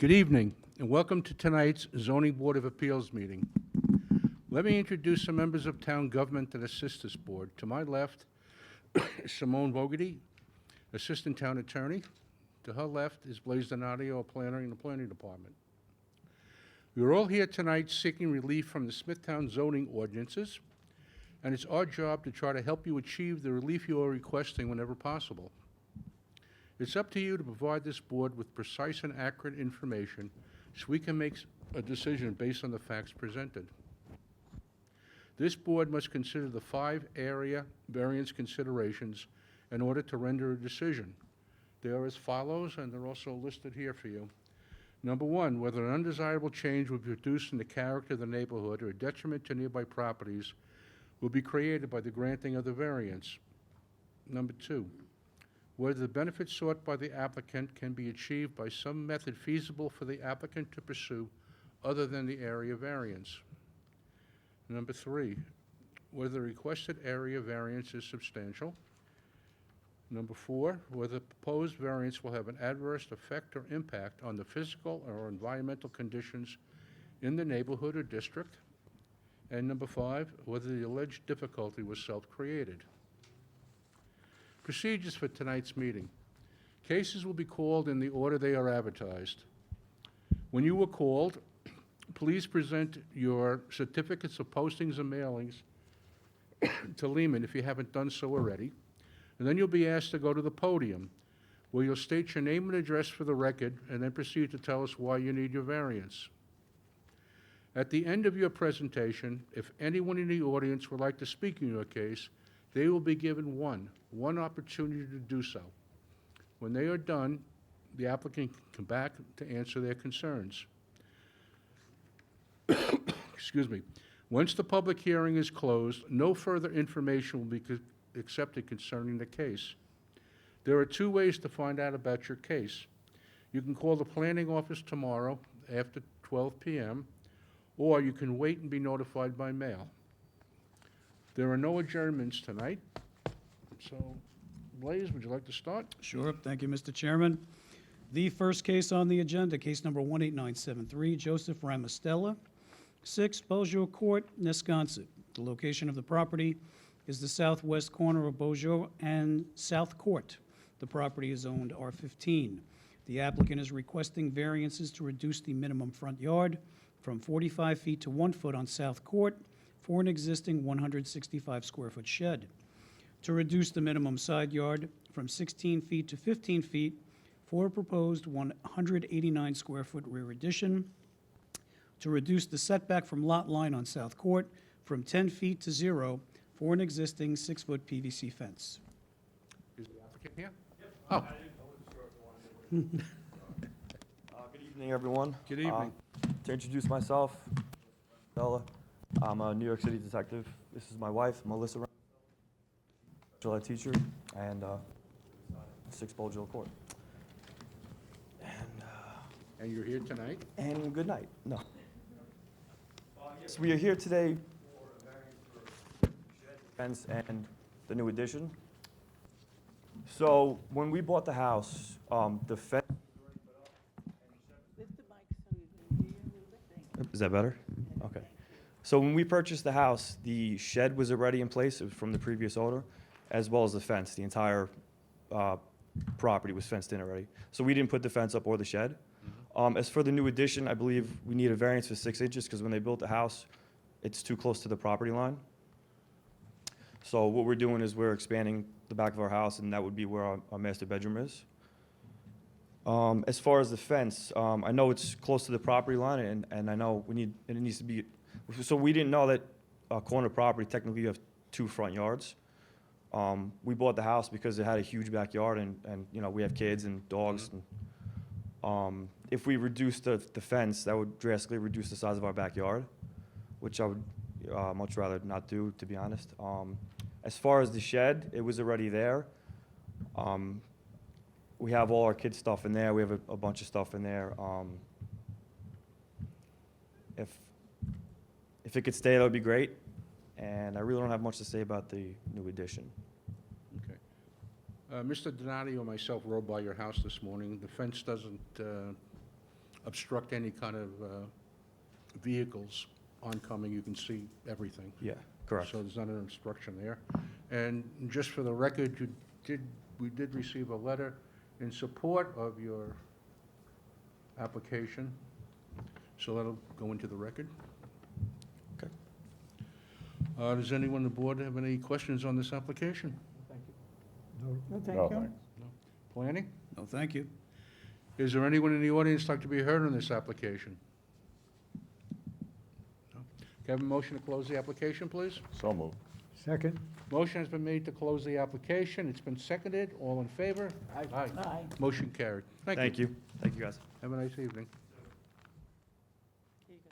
Good evening, and welcome to tonight's Zoning Board of Appeals meeting. Let me introduce some members of town government that assist this board. To my left, Simone Vogarty, Assistant Town Attorney. To her left is Blaise Donadio, a planner in the Planning Department. We are all here tonight seeking relief from the Smithtown zoning ordinances, and it's our job to try to help you achieve the relief you are requesting whenever possible. It's up to you to provide this board with precise and accurate information so we can make a decision based on the facts presented. This board must consider the 5 area variance considerations in order to render a decision. They are as follows, and they're also listed here for you. Number 1, whether an undesirable change will be produced in the character of the neighborhood or a detriment to nearby properties will be created by the granting of the variance. Number 2, whether the benefit sought by the applicant can be achieved by some method feasible for the applicant to pursue other than the area variance. Number 3, whether the requested area variance is substantial. Number 4, whether the proposed variance will have an adverse effect or impact on the physical or environmental conditions in the neighborhood or district. And number 5, whether the alleged difficulty was self-created. Procedures for tonight's meeting. Cases will be called in the order they are advertised. When you were called, please present your certificates of postings and mailings to Lehman if you haven't done so already. And then you'll be asked to go to the podium, where you'll state your name and address for the record, and then proceed to tell us why you need your variance. At the end of your presentation, if anyone in the audience would like to speak in your case, they will be given one opportunity to do so. When they are done, the applicant can come back to answer their concerns. Excuse me. Once the public hearing is closed, no further information will be accepted concerning the case. There are 2 ways to find out about your case. You can call the planning office tomorrow after 12 p.m., or you can wait and be notified by mail. There are no adjournments tonight. So, Blaise, would you like to start? Sure. Thank you, Mr. Chairman. The first case on the agenda, case number 18973, Joseph Ramostella, 6 Beaujeu Court, Nesconset. The location of the property is the southwest corner of Beaujeu and South Court. The property is owned R15. The applicant is requesting variances to reduce the minimum front yard from 45 feet to 1 foot on South Court for an existing 165 square foot shed, to reduce the minimum side yard from 16 feet to 15 feet for a proposed 189 square foot rear addition, to reduce the setback from lot line on South Court from 10 feet to 0 for an existing 6-foot PVC fence. Is the applicant here? Oh, Good evening, everyone. Good evening. To introduce myself, Bella, I'm a New York City detective. This is my wife, Melissa, special ed teacher, and 6 Beaujeu Court. and you're here tonight? And good night. No. Yes, we are here today for a variance for fence and the new addition. So when we bought the house, the fence. Lift the mic so you can hear you a little bit. Thank you. Is that better? Okay. So when we purchased the house, the shed was already in place from the previous owner, as well as the fence. The entire property was fenced in already. So we didn't put the fence up or the shed. As for the new addition, I believe we need a variance for 6 inches because when they built the house, it's too close to the property line. So what we're doing is we're expanding the back of our house, and that would be where our master bedroom is. As far as the fence, I know it's close to the property line, and I know it needs to be, so we didn't know that corner property, technically you have 2 front yards. We bought the house because it had a huge backyard, and you know, we have kids and dogs. And, if we reduce the fence, that would drastically reduce the size of our backyard, which I would much rather not do, to be honest. As far as the shed, it was already there. We have all our kids' stuff in there. We have a bunch of stuff in there. If it could stay, that would be great. And I really don't have much to say about the new addition. Okay. Mr. Donadio and myself rode by your house this morning. The fence doesn't obstruct any kind of vehicles oncoming. You can see everything. Yeah, correct. So there's not an obstruction there. And just for the record, we did receive a letter in support of your application, so that'll go into the record. Okay. Does anyone on the board have any questions on this application? No, thank No, you. thanks. Planning? No, thank you. Is there anyone in the audience like to be heard on this application? No? Can I have a motion to close the application, please? So moved. Second. Motion has been made to close the application. It's been seconded. All in favor? Aye. Aye. Motion carried. Thank you. Thank you, guys. Have a nice evening. Here you go.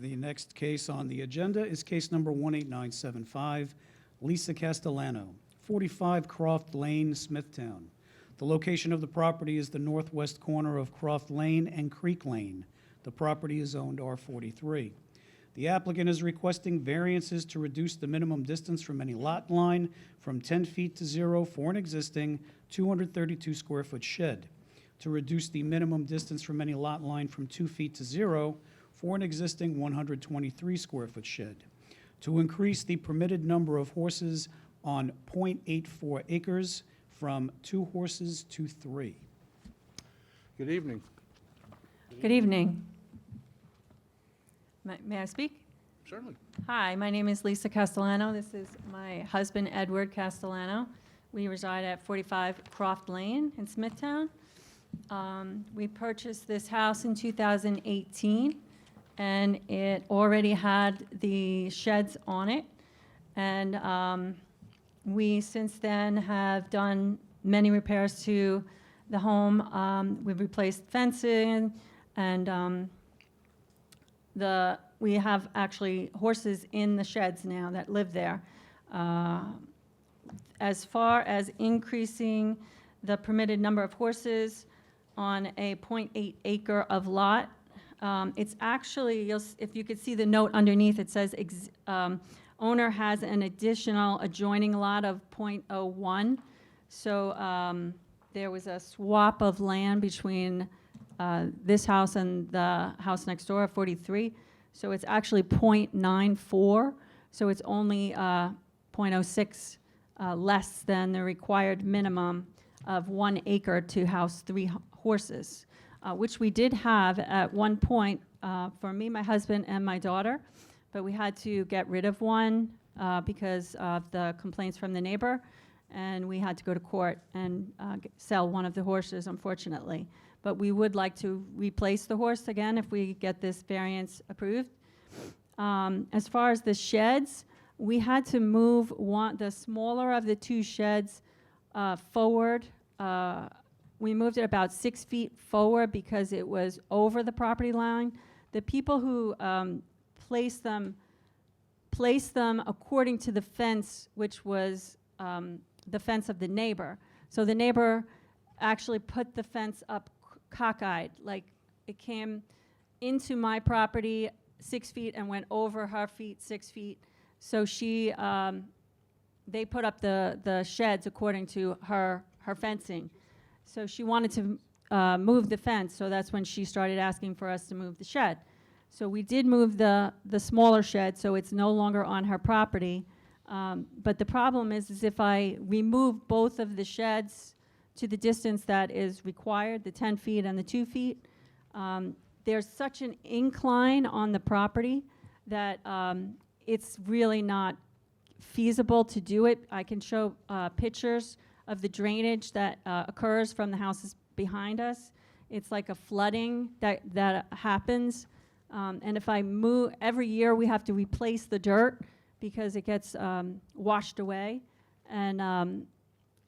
The next case on the agenda is case number 18975, Lisa Castellano, 45 Croft Lane, Smithtown. The location of the property is the northwest corner of Croft Lane and Creek Lane. The property is zoned R43. The applicant is requesting variances to reduce the minimum distance from any lot line from 10 feet to 0 for an existing 232-square-foot shed, to reduce the minimum distance from any lot line from 2 feet to 0 for an existing 123-square-foot shed, to increase the permitted number of horses on .84 acres from 2 horses to 3. Good evening. Good evening. May I speak? Certainly. Hi, my name is Lisa Castellano. This is my husband, Edward Castellano. We reside at 45 Croft Lane in Smithtown. We purchased this house in 2018, and it already had the sheds on it. And we, since then, have done many repairs to the home. We've replaced fencing, and we have actually horses in the sheds now that live there. As far as increasing the permitted number of horses on a .8 acre of lot, it's actually, if you could see the note underneath, it says owner has an additional adjoining lot of .01. So there was a swap of land between this house and the house next door, 43. So it's actually .94. So it's only .06 less than the required minimum of 1 acre to house 3 horses, which we did have at one point for me, my husband, and my daughter. But we had to get rid of one because of the complaints from the neighbor, and we had to go to court and sell one of the horses, unfortunately. But we would like to replace the horse again if we get this variance approved. As far as the sheds, we had to move the smaller of the 2 sheds forward. We moved it about 6 feet forward because it was over the property line. The people who placed them according to the fence, which was the fence of the neighbor. So the neighbor actually put the fence up cockeyed, like it came into my property 6 feet and went over her feet 6 feet. So they put up the sheds according to her fencing. So she wanted to move the fence, so that's when she started asking for us to move the shed. So we did move the smaller shed, so it's no longer on her property. But the problem is if I remove both of the sheds to the distance that is required, the 10 feet and the 2 feet, there's such an incline on the property that it's really not feasible to do it. I can show pictures of the drainage that occurs from the houses behind us. It's like a flooding that happens. And if I move, every year we have to replace the dirt because it gets washed away. And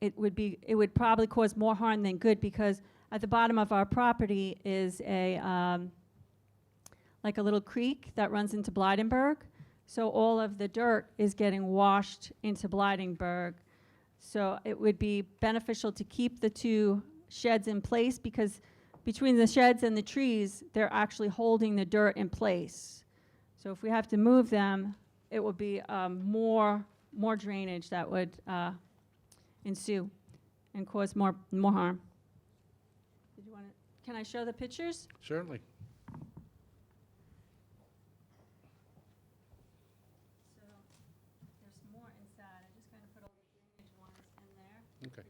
it would probably cause more harm than good because at the bottom of our property is like a little creek that runs into Blydenburg. So all of the dirt is getting washed into Blydenburg. So it would be beneficial to keep the 2 sheds in place because between the sheds and the trees, they're actually holding the dirt in place. So if we have to move them, it will be more drainage that would ensue and cause more harm. Did you want to, can I show the pictures? Certainly. So there's more inside. I just kind of put all the drainage ones in there. Okay.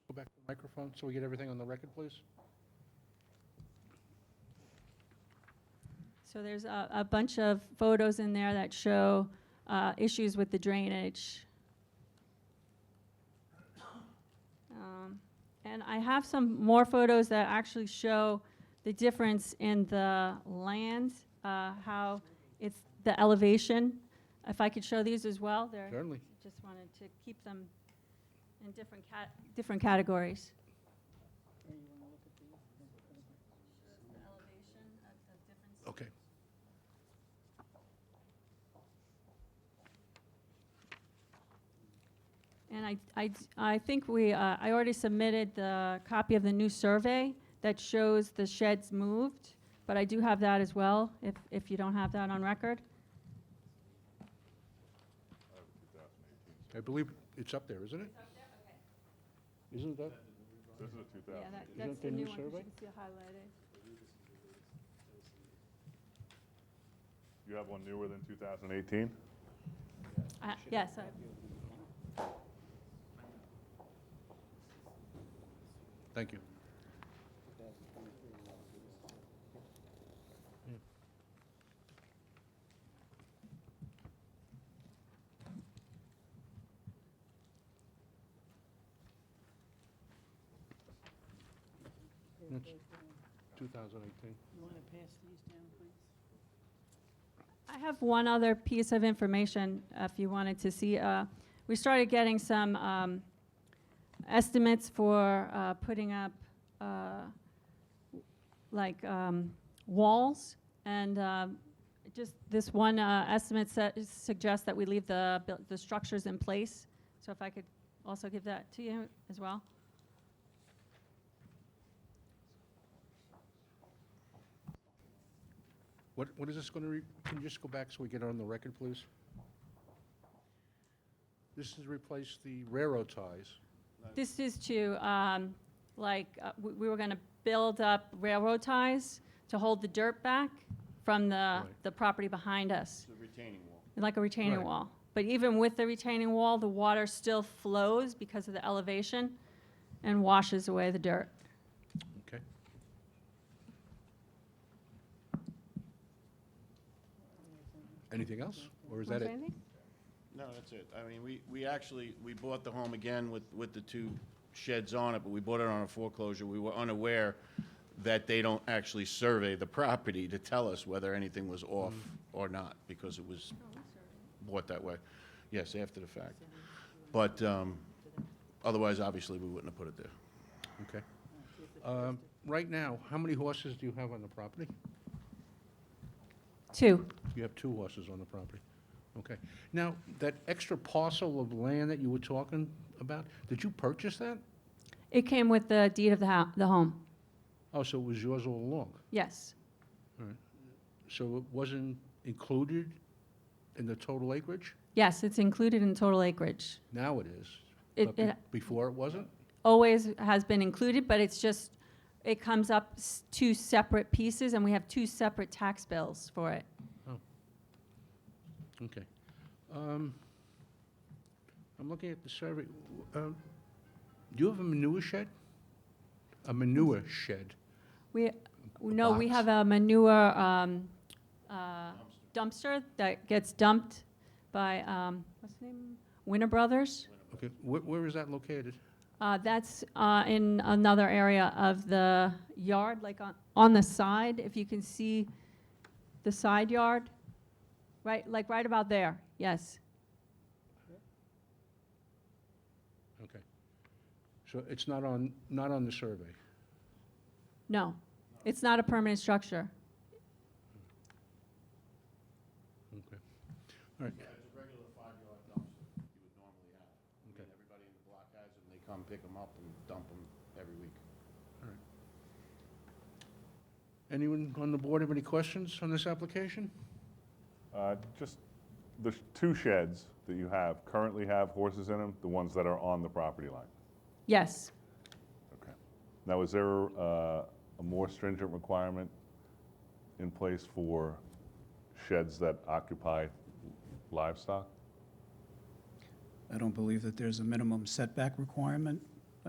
Go back to the microphone so we get everything on the record, please. So there's a bunch of photos in there that show issues with the drainage. And I have some more photos that actually show the difference in the land, how it's the elevation. If I could show these as well, they're Certainly. just wanted to keep them in different categories. Okay. And I think I already submitted the copy of the new survey that shows the sheds moved, but I do have that as well, if you don't have that on record. I believe it's up there, isn't it? Isn't that? This is a 2000. Yeah, Isn't that's the the new new one, 'cause survey? you can see it highlighted. You have one newer than 2018? Yes, Thank you. That's 2018. You want to pass these down, please? I have one other piece of information, if you wanted to see. We started getting some estimates for putting up walls, and just this one estimate suggests that we leave the structures in place. So if I could also give that to you as well. What is this going to, can you just go back so we get it on the record, please? This is replace the railroad ties. This is to, we were going to build up railroad ties to hold the dirt back from the property behind us, The retaining wall. like a retaining Right. wall. But even with the retaining wall, the water still flows because of the elevation and washes away the dirt. Okay. Anything else, or is that it? Anything? No, that's it. I mean, we actually, we bought the home again with the two sheds on it, but we bought it on a foreclosure. We were unaware that they don't actually survey the property to tell us whether anything was off or not, because it was bought that way. Yes, after the fact. But otherwise, obviously, we wouldn't have put it there. Okay. Right now, how many horses do you have on the property? 2. You have 2 horses on the property. Okay. Now, that extra parcel of land that you were talking about, did you purchase that? It came with the deed of the home. Oh, so it was yours all along? Yes. So it wasn't included in the total acreage? Yes, it's included in total acreage. Now it is. It- But before it wasn't? Always has been included, but it's just, it comes up 2 separate pieces, and we have 2 separate tax bills for it. Okay. I'm looking at the survey. Do you have a manure shed? A manure shed? No, we box? have a manure dumpster that gets dumped by, what's the name? Winter Brothers. Okay, where is that located? That's in another area of the yard, like on the side, if you can see the side yard, right, like right about there, yes. Okay. So it's not on the survey? No, it's not a permanent structure. Okay. All right. Yeah, it's a regular 5-yard dumpster you would normally have. I Okay. mean, everybody in the block has them, they come pick them up and dump them every week. Anyone on the board have any questions on this application? Just the two sheds that you have currently have horses in them, the ones that are on the property line. Yes. Okay. Now, is there a more stringent requirement in place for sheds that occupy livestock? I don't believe that there's a minimum setback requirement.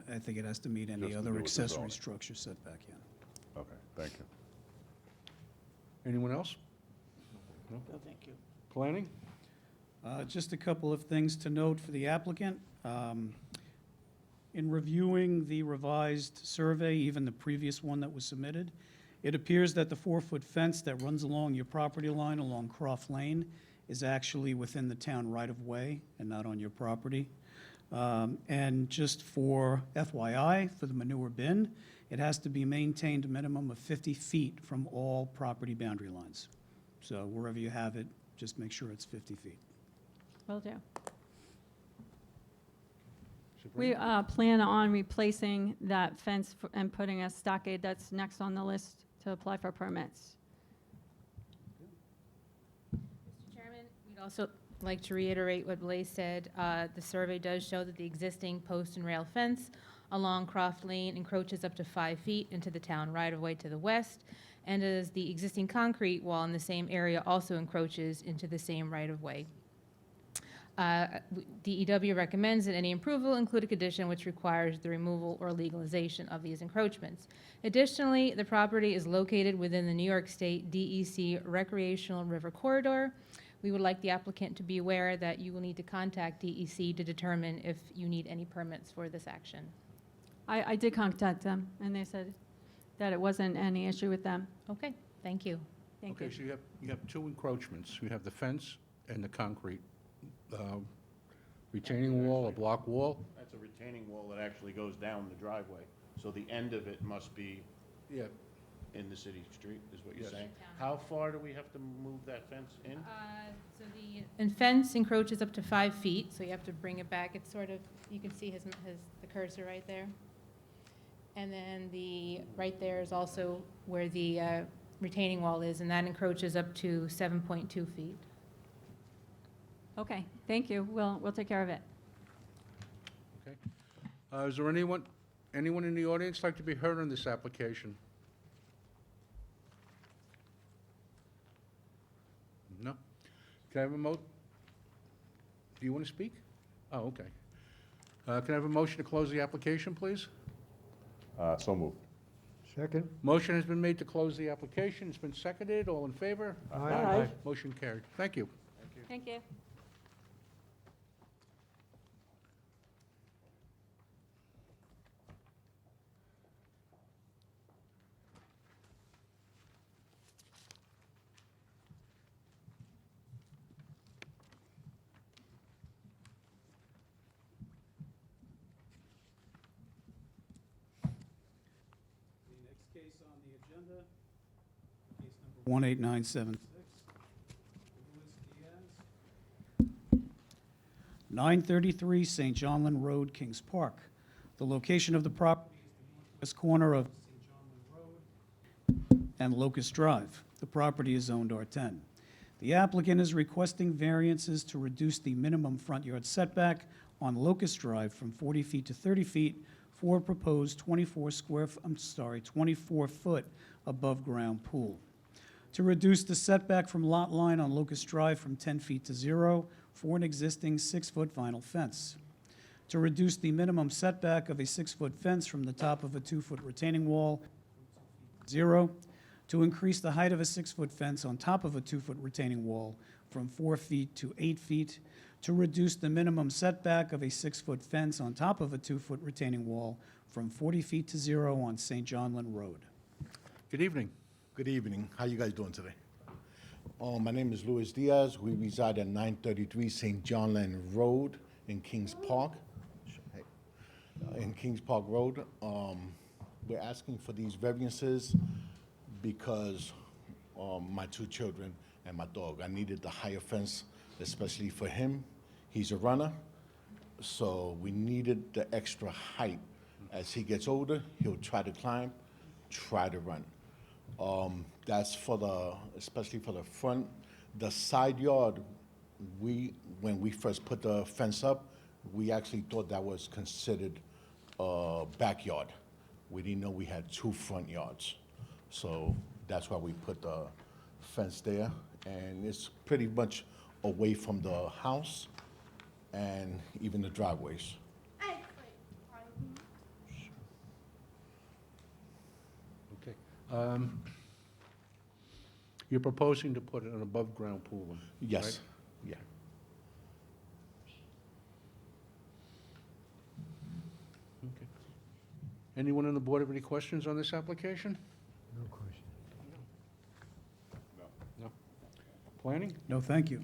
I think it has to meet any Just to other do with the accessory zoning. structure setback, yeah. Okay, thank you. Anyone else? No, thank you. Planning? Just a couple of things to note for the applicant. In reviewing the revised survey, even the previous one that was submitted, it appears that the 4-foot fence that runs along your property line along Croft Lane is actually within the town right-of-way and not on your property. And just for FYI, for the manure bin, it has to be maintained a minimum of 50 feet from all property boundary lines. So wherever you have it, just make sure it's 50 feet. Will do. Sabrina? We plan on replacing that fence and putting a stockade that's next on the list to apply for permits. Mr. Chairman, we'd also like to reiterate what Blaise said. The survey does show that the existing post and rail fence along Croft Lane encroaches up to 5 feet into the town right-of-way to the west, and as the existing concrete wall in the same area also encroaches into the same right-of-way. DEW recommends that any approval include a condition which requires the removal or legalization of these encroachments. Additionally, the property is located within the New York State DEC Recreational River Corridor. We would like the applicant to be aware that you will need to contact DEC to determine if you need any permits for this action. I did contact them, and they said that it wasn't any issue with them. Okay, thank you. Thank you. Okay, so you have two encroachments. You have the fence and the concrete. Retaining wall, a block wall? That's a retaining wall that actually goes down the driveway. So the end of it must be Yeah. in the city street, is what you're Yes. saying? How far do we have to move that fence in? So the fence encroaches up to 5 feet, so you have to bring it back. It's sort of, you can see the cursor right there. And then right there is also where the retaining wall is, and that encroaches up to 7.2 feet. Okay, thank you. We'll take care of it. Okay. Is there anyone in the audience like to be heard on this application? No? Can I have a do you want to speak? Oh, okay. Can I have a motion to close the application, please? So moved. Second? Motion has been made to close the application. It's been seconded. All in favor? Aye. Motion carried. Thank you. Thank you. The next case on the agenda, case number 18976. Luis Diaz, 933 St. John Lynn Road, Kings Park. The location of the property is the northwest corner of St. John Lynn Road and Locust Drive. The property is zoned R10. The applicant is requesting variances to reduce the minimum front yard setback on Locust Drive from 40 feet to 30 feet for a proposed 24-foot above-ground pool. To reduce the setback from lot line on Locust Drive from 10 feet to 0 for an existing 6-foot vinyl fence. To reduce the minimum setback of a 6-foot fence from the top of a 2-foot retaining wall, 0. To increase the height of a 6-foot fence on top of a 2-foot retaining wall from 4 feet to 8 feet. To reduce the minimum setback of a 6-foot fence on top of a 2-foot retaining wall from 40 feet to 0 on St. John Lynn Road. Good evening. Good evening. How you guys doing today? My name is Luis Diaz. We reside at 933 St. John Lynn Road in Kings Park. In Kings Park Road. We're asking for these variances because my 2 children and my dog. I needed the higher fence, especially for him. He's a runner, so we needed the extra height. As he gets older, he'll try to climb, try to run. That's for especially for the front The side yard, when we first put the fence up, we actually thought that was considered a backyard. We didn't know we had 2 front yards. So that's why we put the fence there. And it's pretty much away from the house and even the driveways. Okay. You're proposing to put an above-ground pool in? Yes, right? yeah. Okay. Anyone on the board have any questions on this application? No question. No. Planning? No, thank you.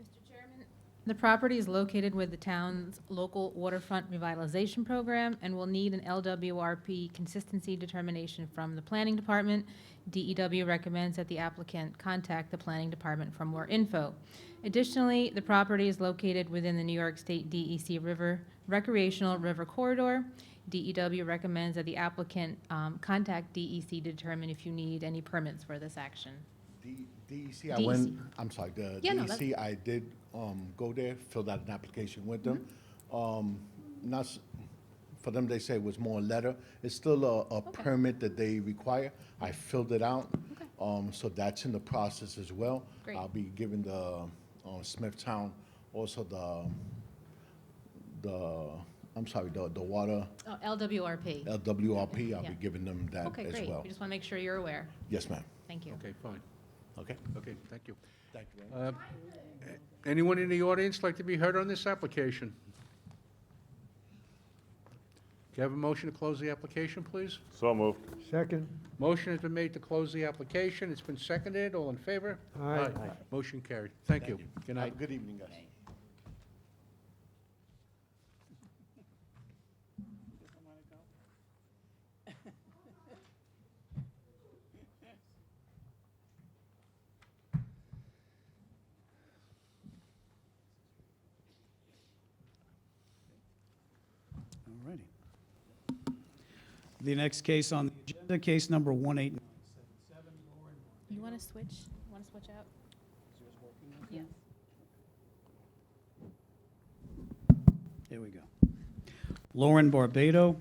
Mr. Chairman, the property is located with the town's local waterfront revitalization program and will need an LWRP consistency determination from the planning department. DEW recommends that the applicant contact the planning department for more info. Additionally, the property is located within the New York State DEC recreational river corridor. DEW recommends that the applicant contact DEC to determine if you need any permits for this action. DEC, I went, I'm sorry, the Yeah, no, that's- DEC, I did go there, filled out an application with them. Not, for them, they say it was more a letter. It's still a permit that they require. I filled it out. So that's in the process as well. Great. I'll be giving the Smithtown also I'm sorry, the water, Oh, LWRP. LWRP, I'll Yeah. be giving them that Okay, as great. well. We just want to make sure you're aware. Yes, ma'am. Thank you. Okay, fine. Okay? Okay, thank you. Thank you very much. Anyone in the audience like to be heard on this application? Can I have a motion to close the application, please? So moved. Second? Motion has been made to close the application. It's been seconded. All in favor? Aye. Motion carried. Thank you. Good Have night. a good evening, guys. Doesn't wanna go? All righty. The next case on the agenda, case number 18977, You want to switch? Want to switch out? Yes. There we go. Lauren Barbado,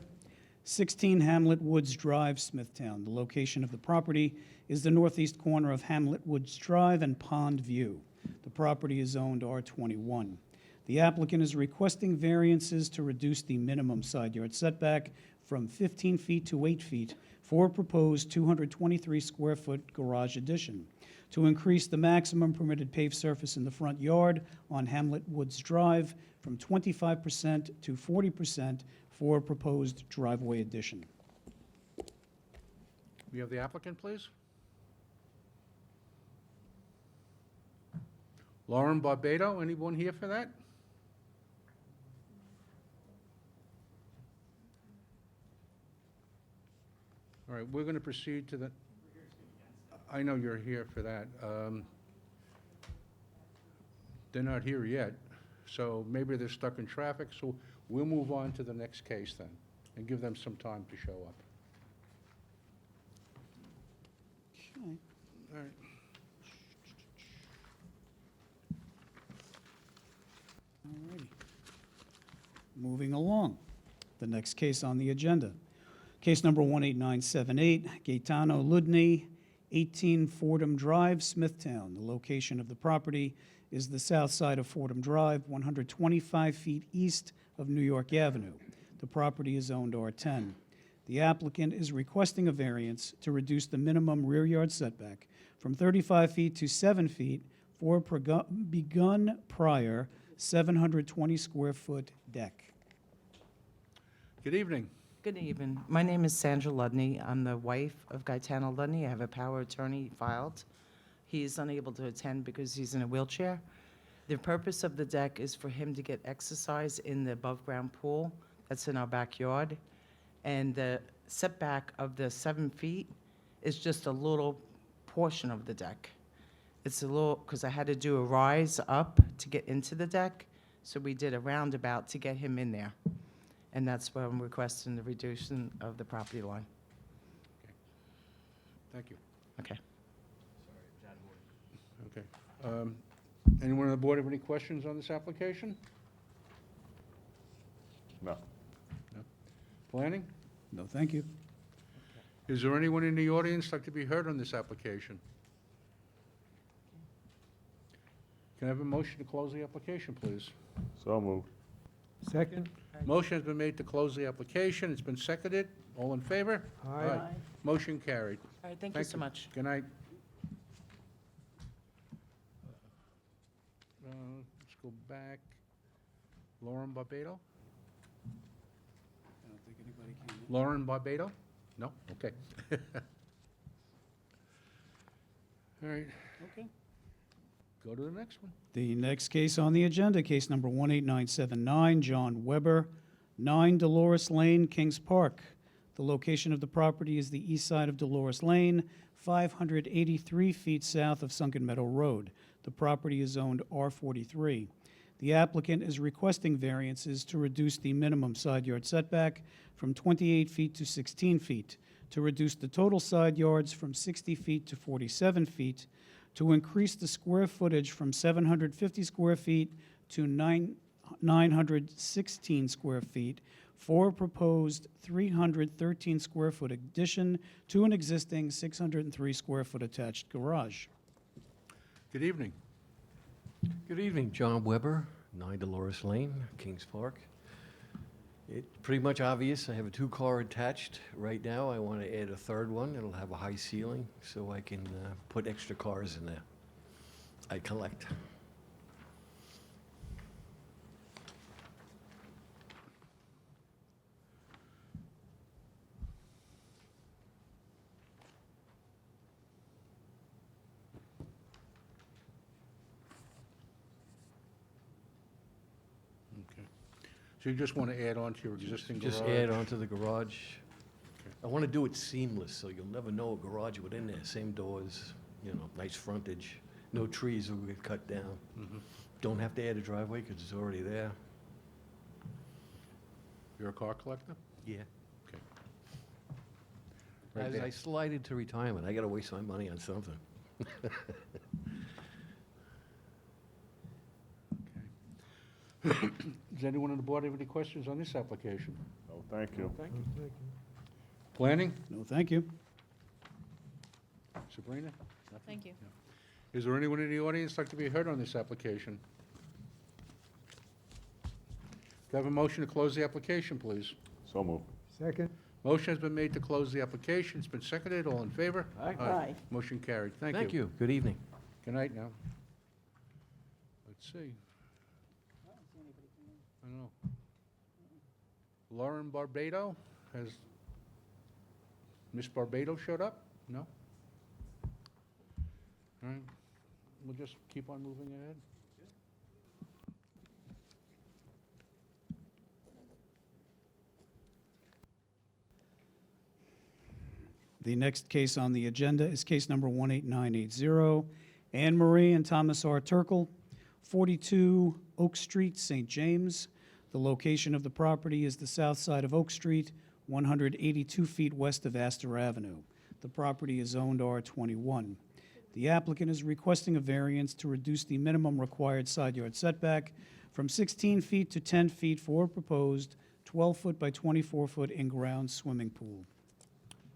16 Hamlet Woods Drive, Smithtown. The location of the property is the northeast corner of Hamlet Woods Drive and Pond View. The property is zoned R21. The applicant is requesting variances to reduce the minimum side yard setback from 15 feet to 8 feet for a proposed 223-square-foot garage addition, to increase the maximum permitted paved surface in the front yard on Hamlet Woods Drive from 25% to 40% for a proposed driveway addition. We have the applicant, please? Lauren Barbado, anyone here for that? All right, we're going to proceed to the, I know you're here for that. They're not here yet, so maybe they're stuck in traffic, so we'll move on to the next case then, and give them some time to show up. Okay. All right. Alrighty. Moving along. The next case on the agenda. Case number 18978, Gaetano Ludney, 18 Fordham Drive, Smithtown. The location of the property is the south side of Fordham Drive, 125 feet east of New York Avenue. The property is zoned R10. The applicant is requesting a variance to reduce the minimum rear yard setback from 35 feet to 7 feet for a begun prior 720-square-foot deck. Good evening. Good evening. My name is Sandra Ludney. I'm the wife of Gaetano Ludney. I have a power of attorney filed. He is unable to attend because he's in a wheelchair. The purpose of the deck is for him to get exercise in the above-ground pool that's in our backyard. And the setback of the 7 feet is just a little portion of the deck. It's a little, because I had to do a rise up to get into the deck, so we did a roundabout to get him in there. And that's why I'm requesting the reduction of the property line. Thank you. Okay. Anyone on the board have any questions on this application? No. Planning? No, thank you. Is there anyone in the audience like to be heard on this application? Can I have a motion to close the application, please? So moved. Second. Motion has been made to close the application. It's been seconded. All in favor? Aye. Motion carried. All right, thank you so much. Good night. Let's go back. Lauren Barbado? I don't think anybody came in. Lauren Barbado? No? Okay. All right, Okay. go to the next one. The next case on the agenda, case number 18979, John Weber, 9 Dolores Lane, Kings Park. The location of the property is the east side of Dolores Lane, 583 feet south of Sunken Meadow Road. The property is zoned R43. The applicant is requesting variances to reduce the minimum side yard setback from 28 feet to 16 feet, to reduce the total side yards from 60 feet to 47 feet, to increase the square footage from 750 square feet to 916 square feet for a proposed 313 square foot addition to an existing 603 square foot attached garage. Good evening. Good evening, John Weber, 9 Dolores Lane, Kings Park. It's pretty much obvious, I have a 2-car attached right now. I want to add a third one. It'll have a high ceiling, so I can put extra cars in there. I collect. Okay. So you just want to add on to your existing garage? Just add on to the garage. I want to do it seamless, so you'll never know a garage within there. Same doors, nice frontage, no trees will get cut down. Don't have to add a driveway because it's already there. You're a car collector? Yeah. Okay. Right As there. I slide into retirement, I got to waste my money on something. Does anyone on the board have any questions on this application? No, thank you. Planning? No, thank you. Sabrina? Thank you. Is there anyone in the audience like to be heard on this application? Can I have a motion to close the application, please? So moved. Motion has been made to close the application. It's been seconded. All in favor? Aye. Motion carried. Thank you. Thank you. Good evening. Good night now. Let's see. I don't know. Lauren Barbado, has Miss Barbado showed up? No? All right, we'll just keep on moving ahead. The next case on the agenda is case number 18980, Anne Marie and Thomas R. Turkle, 42 Oak Street, St. James. The location of the property is the south side of Oak Street, 182 feet west of Astor Avenue. The property is zoned R21. The applicant is requesting a variance to reduce the minimum required side yard setback from 16 feet to 10 feet for a proposed 12-foot by 24-foot in-ground swimming pool.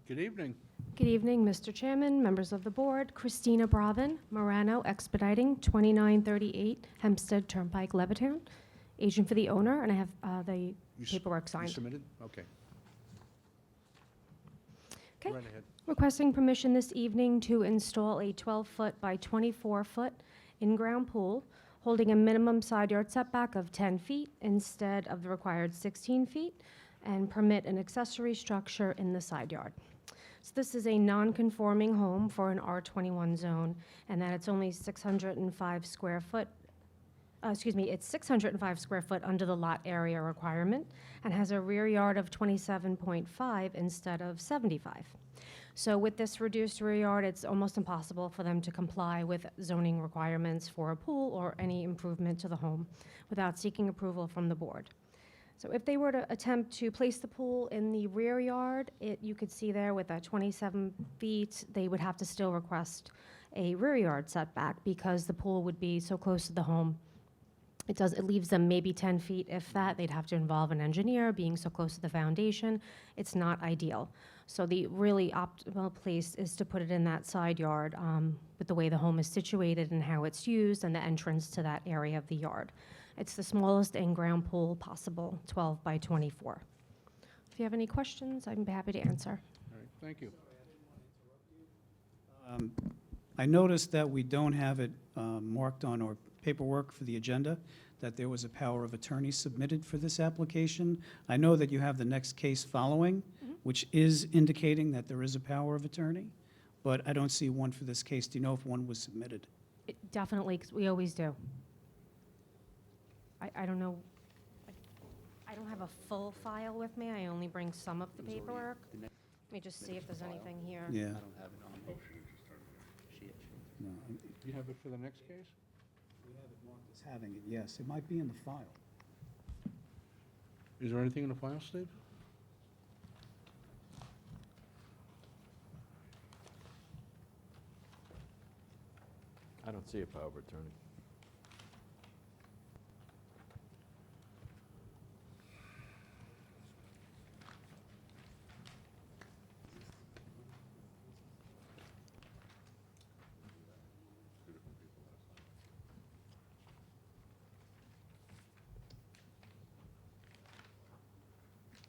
Good evening. Good evening, Mr. Chairman, members of the board. Christina Bravin, Morano Expediting, 2938 Hempstead Turnpike, Levittown. Agent for the owner, and I have the You s- paperwork You signed. submitted? Okay. Okay. Right ahead. Requesting permission this evening to install a 12-foot by 24-foot in-ground pool holding a minimum side yard setback of 10 feet instead of the required 16 feet, and permit an accessory structure in the side yard. So this is a non-conforming home for an R21 zone, and that it's only 605 square foot, it's 605 square foot under the lot area requirement, and has a rear yard of 27.5 instead of 75. So with this reduced rear yard, it's almost impossible for them to comply with zoning requirements for a pool or any improvement to the home without seeking approval from the board. So if they were to attempt to place the pool in the rear yard, you could see there with that 27 feet, they would have to still request a rear yard setback because the pool would be so close to the home. It leaves them maybe 10 feet, if that. They'd have to involve an engineer, being so close to the foundation. It's not ideal. So the really optimal place is to put it in that side yard with the way the home is situated and how it's used and the entrance to that area of the yard. It's the smallest in-ground pool possible, 12 by 24. If you have any questions, I'd be happy to answer. All right, thank you. I noticed that we don't have it marked on our paperwork for the agenda, that there was a power of attorney submitted for this application. I know that you have the next case following, which is indicating that there is a power of attorney, but I don't see one for this case. Do you know if one was submitted? Definitely, because we always do. I don't know, I don't have a full file with me. I only bring some of the paperwork. Let me just see if there's anything here. Yeah. No, You have it for the next case? we have it marked as having it, yes. It might be in the file. Is there anything in the file, Steve? I don't see a power of attorney.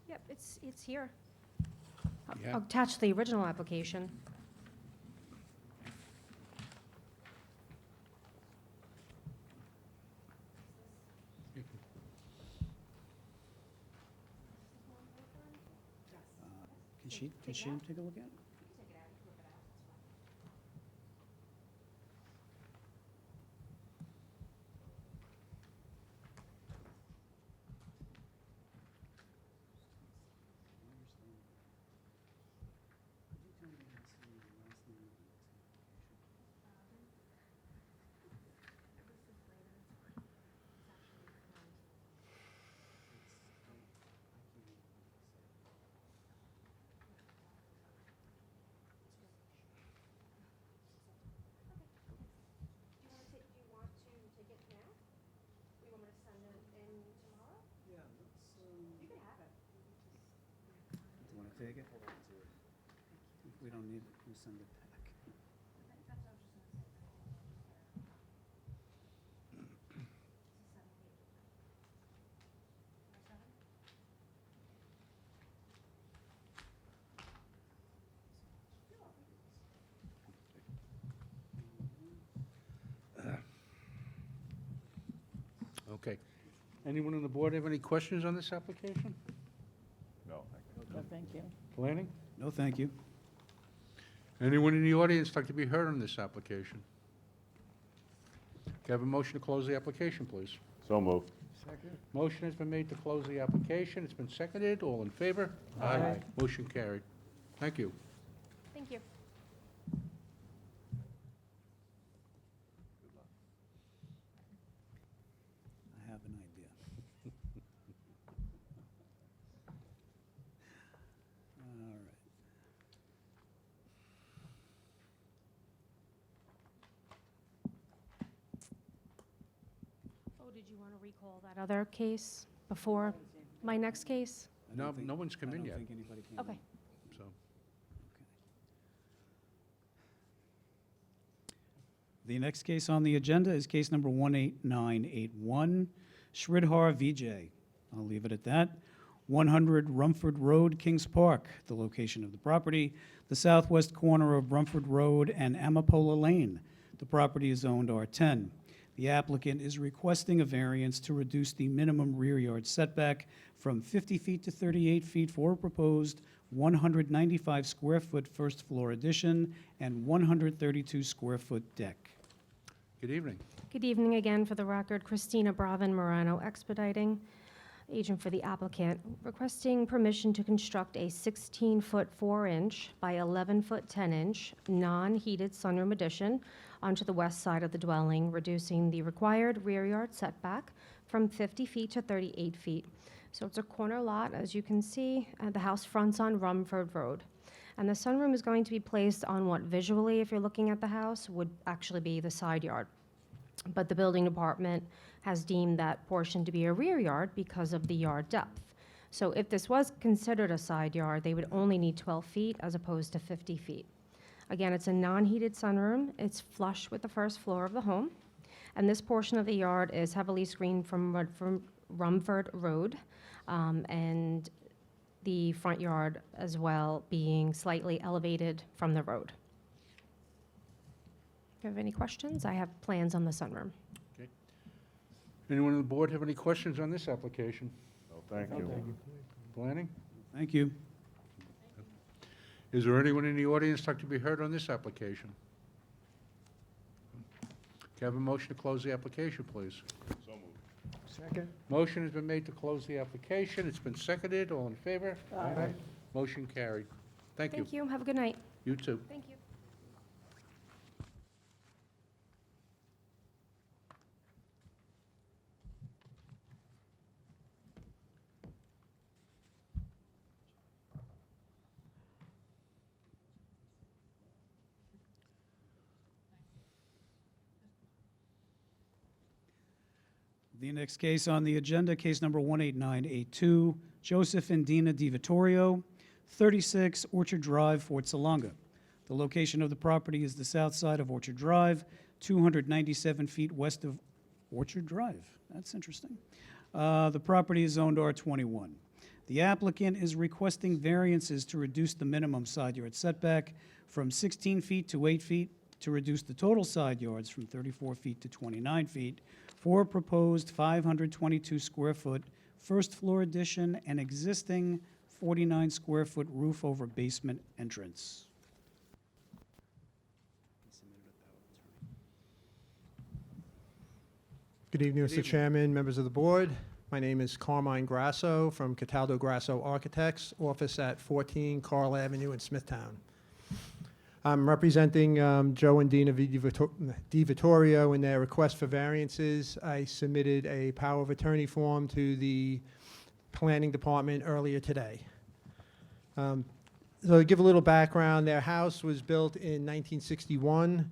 Yep, it's here. Yeah. I'll attach the original application. Can she take a look at it? Do you want to take it? If we don't need it, we'll send it back. Okay. Anyone on the board have any questions on this application? No, thank you. No, thank you. Planning? No, thank you. Anyone in the audience like to be heard on this application? Can I have a motion to close the application, please? So moved. Motion has been made to close the application. It's been seconded. All in favor? Aye. Motion carried. Thank you. Thank you. I have an idea. All right. Oh, did you want to recall that other case before my next case? I don't No, think- no one's come I in don't yet, think anybody came Okay. in. so. The next case on the agenda is case number 18981, Shridhar Vijay. I'll leave it at that. 100 Rumford Road, Kings Park, the location of the property, the southwest corner of Rumford Road and Amapola Lane. The property is zoned R10. The applicant is requesting a variance to reduce the minimum rear yard setback from 50 feet to 38 feet for a proposed 195 square foot first floor addition and 132 square foot deck. Good evening. Good evening again. For the record, Christina Bravin Morano Expediting, agent for the applicant, requesting permission to construct a 16-foot 4-inch by 11-foot 10-inch non-heated sunroom addition onto the west side of the dwelling, reducing the required rear yard setback from 50 feet to 38 feet. So it's a corner lot, as you can see. The house fronts on Rumford Road. And the sunroom is going to be placed on what visually, if you're looking at the house, would actually be the side yard. But the building department has deemed that portion to be a rear yard because of the yard depth. So if this was considered a side yard, they would only need 12 feet as opposed to 50 feet. Again, it's a non-heated sunroom. It's flush with the first floor of the home. And this portion of the yard is heavily screened from Rumford Road, and the front yard as well being slightly elevated from the road. If you have any questions, I have plans on the sunroom. Anyone on the board have any questions on this application? No, thank you. Planning? Thank you. Is there anyone in the audience like to be heard on this application? Can I have a motion to close the application, please? So moved. Second. Motion has been made to close the application. It's been seconded. All in favor? Aye. Motion carried. Thank you. Thank you. Have a good night. You too. Thank you. The next case on the agenda, case number 18982, Joseph and Dina DiVittorio, 36 Orchard Drive, Fort Salonga. The location of the property is the south side of Orchard Drive, 297 feet west of Orchard Drive. That's interesting. The property is zoned R21. The applicant is requesting variances to reduce the minimum side yard setback from 16 feet to 8 feet, to reduce the total side yards from 34 feet to 29 feet, for a proposed 522 square foot first floor addition and existing 49 square foot roof over basement entrance. Good evening, Mr. Chairman, members of the board. My name is Carmine Grasso from Cataldo Grasso Architects, office at 14 Carl Avenue in Smithtown. I'm representing Joe and Dina DiVittorio in their request for variances. I submitted a power of attorney form to the planning department earlier today. So to give a little background, their house was built in 1961.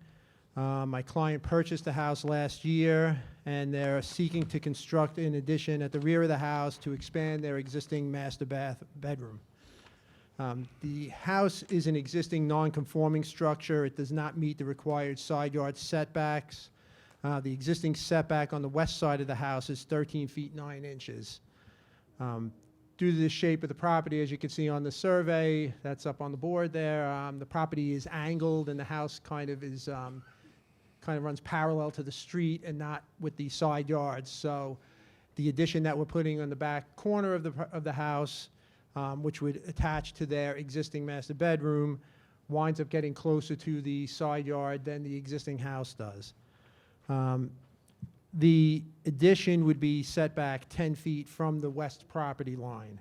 My client purchased the house last year, and they're seeking to construct an addition at the rear of the house to expand their existing master bedroom. The house is an existing non-conforming structure. It does not meet the required side yard setbacks. The existing setback on the west side of the house is 13 feet 9 inches. Due to the shape of the property, as you can see on the survey, that's up on the board there, the property is angled and the house kind of runs parallel to the street and not with the side yards. So the addition that we're putting on the back corner of the house, which would attach to their existing master bedroom, winds up getting closer to the side yard than the existing house does. The addition would be set back 10 feet from the west property line.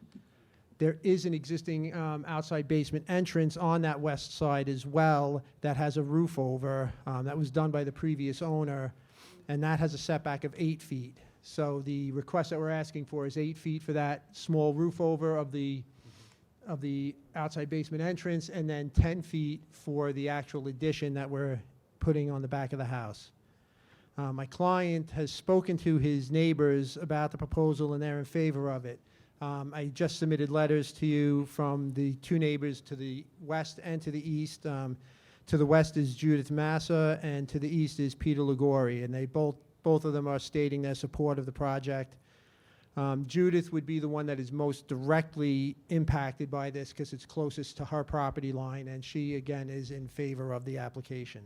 There is an existing outside basement entrance on that west side as well that has a roof over. That was done by the previous owner, and that has a setback of 8 feet. So the request that we're asking for is 8 feet for that small roof over of the outside basement entrance, and then 10 feet for the actual addition that we're putting on the back of the house. My client has spoken to his neighbors about the proposal, and they're in favor of it. I just submitted letters to you from the two neighbors to the west and to the east. To the west is Judith Massa, and to the east is Peter Ligori, and they both of them are stating their support of the project. Judith would be the one that is most directly impacted by this because it's closest to her property line, and she, again, is in favor of the application.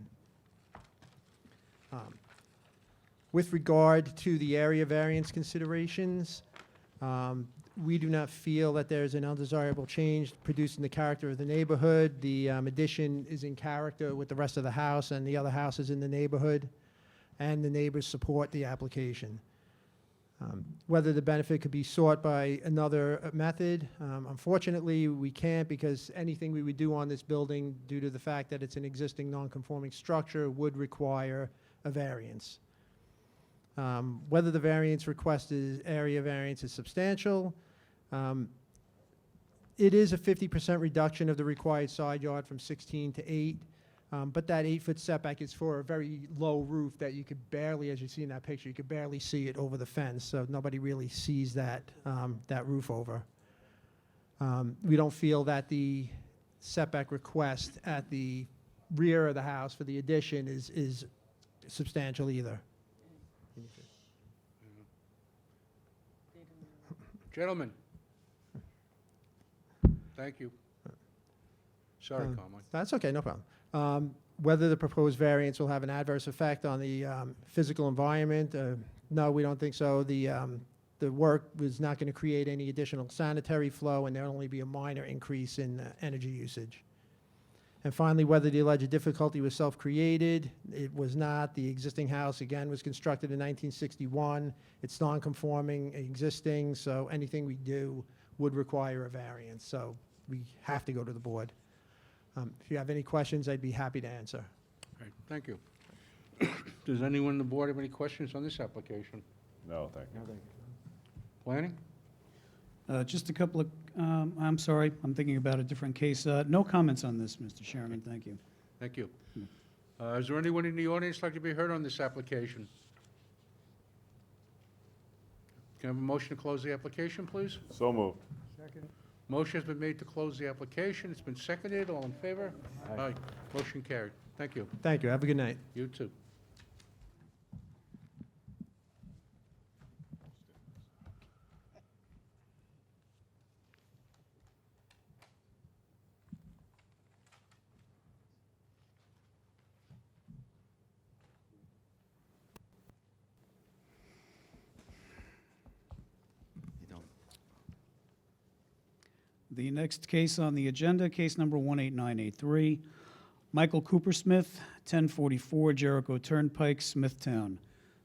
With regard to the area variance considerations, we do not feel that there's an undesirable change producing the character of the neighborhood. The addition is in character with the rest of the house and the other houses in the neighborhood, and the neighbors support the application. Whether the benefit could be sought by another method, unfortunately, we can't, because anything we would do on this building, due to the fact that it's an existing non-conforming structure, would require a variance. Whether the variance requested area variance is substantial, It is a 50% reduction of the required side yard from 16 to 8. But that 8-foot setback is for a very low roof that you could barely, as you see in that picture, you could barely see it over the fence. So nobody really sees that, that roof over. We don't feel that the setback request at the rear of the house for the addition is substantial either. Gentlemen. Thank you. Sorry, Carmine. That's okay, no problem. Whether the proposed variance will have an adverse effect on the physical environment, no, we don't think so. The work was not going to create any additional sanitary flow, and there'll only be a minor increase in energy usage. And finally, whether the alleged difficulty was self-created, it was not. The existing house, again, was constructed in 1961. It's non-conforming, existing, so anything we do would require a variance. So we have to go to the board. If you have any questions, I'd be happy to answer. Great, thank you. Does anyone on the board have any questions on this application? No, thank you. Planning? Just a couple of, I'm sorry, I'm thinking about a different case. No comments on this, Mr. Chairman, thank you. Thank you. Is there anyone in the audience like to be heard on this application? Can I have a motion to close the application, please? So moved. Motion has been made to close the application. It's been seconded. All in favor? Aye. Motion carried. Thank you. Thank you. Have a good night. You too. The next case on the agenda, case number 18983, Michael Coopersmith, 1044 Jericho Turnpike, Smithtown.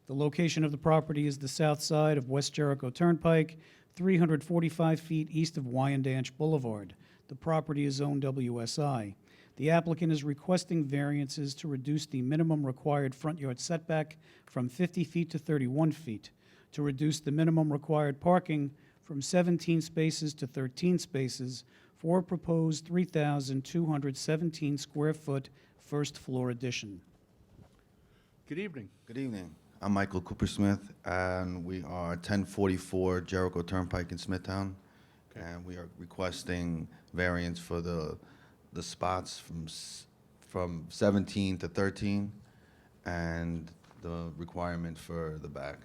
The location of the property is the south side of West Jericho Turnpike, 345 feet east of Wyandanch Boulevard. The property is zoned WSI. The applicant is requesting variances to reduce the minimum required front yard setback from 50 feet to 31 feet, to reduce the minimum required parking from 17 spaces to 13 spaces for a proposed 3,217 square foot first floor addition. Good evening. Good evening. I'm Michael Coopersmith, and we are 1044 Jericho Turnpike in Smithtown. And we are requesting variance for the spots from 17 to 13, and the requirement for the back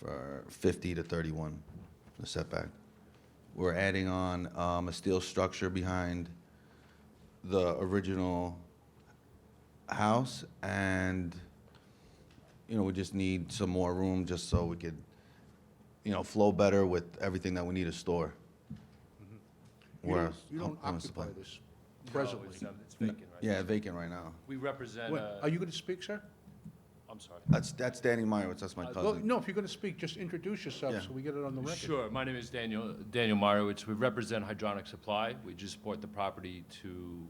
for 50 to 31, the setback. We're adding on a steel structure behind the original house, and we just need some more room just so we could, flow better with everything that we need to store. You don't occupy this presently. It's vacant right Yeah, vacant right now. We represent, Wait, Are you going to speak, sir? I'm sorry. That's Danny Meyerowitz, that's my Well, cousin. no, if you're going to speak, just introduce yourself Yeah. so we get it on the record. Sure, my name is Daniel Marowitz. We represent Hydronic Supply. We just bought the property to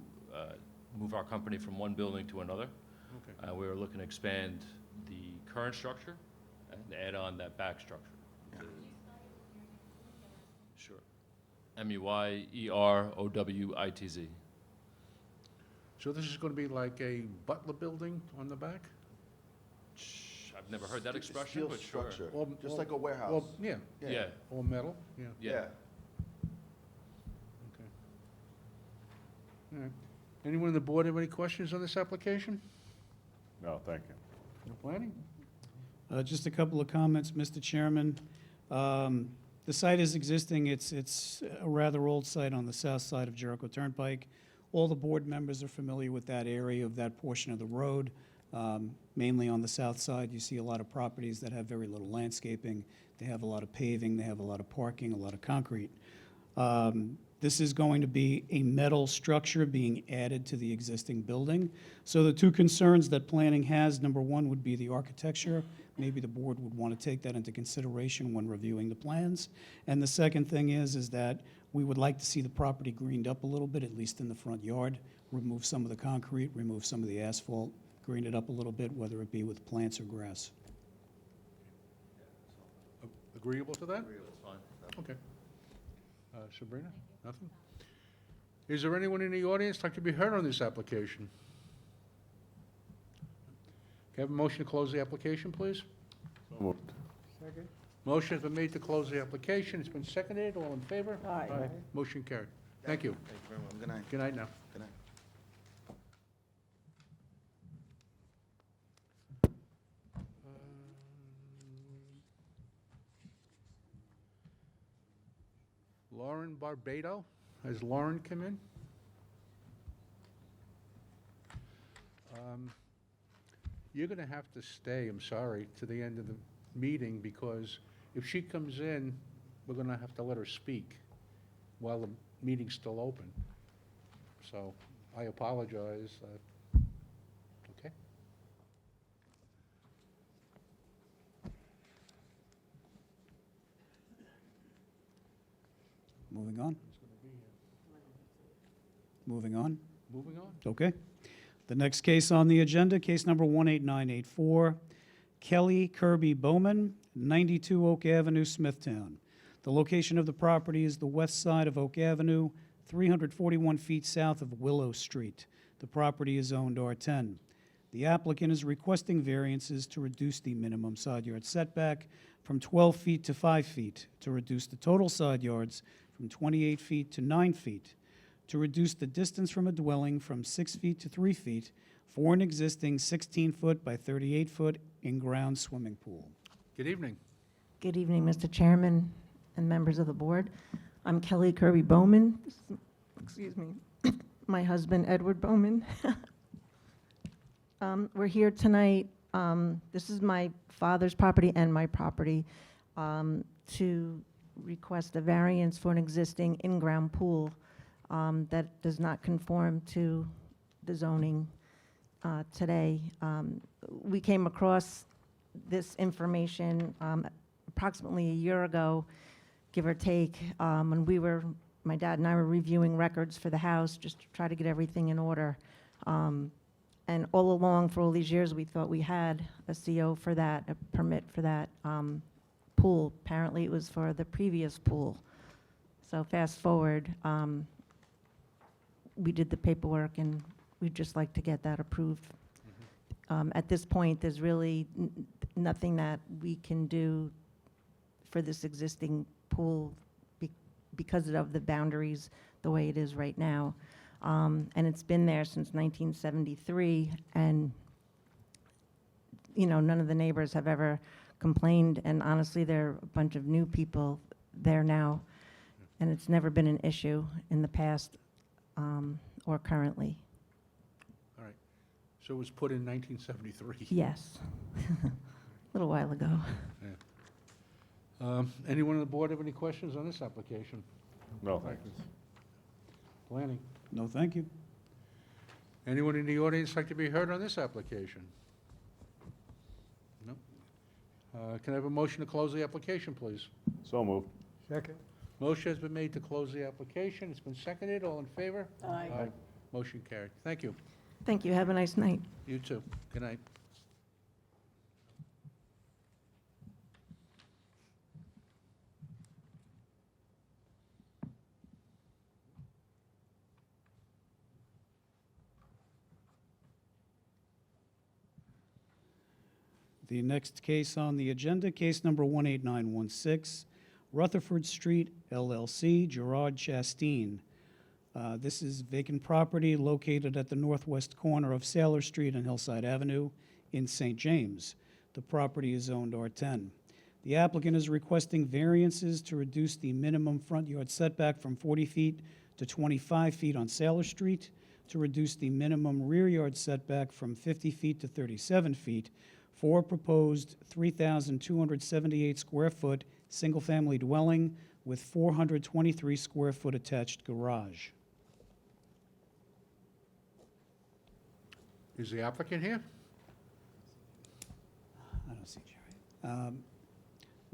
move our company from one building to another. Okay. We were looking to expand the current structure and add on that back structure. Sure. MEYEROWITZ. So this is going to be like a Butler building on the back? I've never heard that expression, Steel but sure. structure, Or- just or- like a warehouse. Well, yeah, Yeah, all metal, yeah, yeah. okay. All right. Anyone on the board have any questions on this application? No, thank you. No planning? Just a couple of comments, Mr. Chairman. The site is existing. It's a rather old site on the south side of Jericho Turnpike. All the board members are familiar with that area of that portion of the road. Mainly on the south side, you see a lot of properties that have very little landscaping. They have a lot of paving, they have a lot of parking, a lot of concrete. This is going to be a metal structure being added to the existing building. So the two concerns that planning has, number one would be the architecture. Maybe the board would want to take that into consideration when reviewing the plans. And the second thing is that we would like to see the property greened up a little bit, at least in the front yard. Remove some of the concrete, remove some of the asphalt, green it up a little bit, whether it be with plants or grass. Agreeable to that? That's fine. Okay. Sabrina, nothing? Is there anyone in the audience like to be heard on this application? Can I have a motion to close the application, please? So moved. Motion has been made to close the application. It's been seconded. All in favor? Aye. Motion carried. Thank you. Thank you very much. Good night. Good night now. Good night. Lauren Barbado. Has Lauren come in? You're going to have to stay, I'm sorry, to the end of the meeting, because if she comes in, we're going to have to let her speak while the meeting's still open. So I apologize. Okay? Moving on. Moving on. Moving on. Okay. The next case on the agenda, case number 18984, Kelly Kirby Bowman, 92 Oak Avenue, Smithtown. The location of the property is the west side of Oak Avenue, 341 feet south of Willow Street. The property is zoned R10. The applicant is requesting variances to reduce the minimum side yard setback from 12 feet to 5 feet, to reduce the total side yards from 28 feet to 9 feet, to reduce the distance from a dwelling from 6 feet to 3 feet for an existing 16-foot by 38-foot in-ground swimming pool. Good evening. Good evening, Mr. Chairman and members of the board. I'm Kelly Kirby Bowman. Excuse me. My husband, Edward Bowman. We're here tonight. This is my father's property and my property, to request a variance for an existing in-ground pool that does not conform to the zoning today. We came across this information approximately a year ago, give or take, when my dad and I were reviewing records for the house, just to try to get everything in order. And all along, for all these years, we thought we had a CO for that, a permit for that pool. Apparently, it was for the previous pool. So fast forward, we did the paperwork, and we'd just like to get that approved. At this point, there's really nothing that we can do for this existing pool because of the boundaries the way it is right now. And it's been there since 1973, and, none of the neighbors have ever complained, and honestly, there are a bunch of new people there now, and it's never been an issue in the past or currently. All right. So it was put in 1973. Yes, a little while ago. Anyone on the board have any questions on this application? No, thank you. Planning. No, thank you. Anyone in the audience like to be heard on this application? No? Can I have a motion to close the application, please? So moved. Motion has been made to close the application. It's been seconded. All in favor? Aye. Motion carried. Thank you. Thank you, have a nice night. You too. Good night. The next case on the agenda, case number 18916, Rutherford Street LLC, Gerard Chasteen. This is vacant property located at the northwest corner of Sailor Street and Hillside Avenue in St. James. The property is zoned R10. The applicant is requesting variances to reduce the minimum front yard setback from 40 feet to 25 feet on Sailor Street, to reduce the minimum rear yard setback from 50 feet to 37 feet for a proposed 3,278 square foot single-family dwelling with 423 square foot attached garage. Is the applicant here? I don't see Jerry.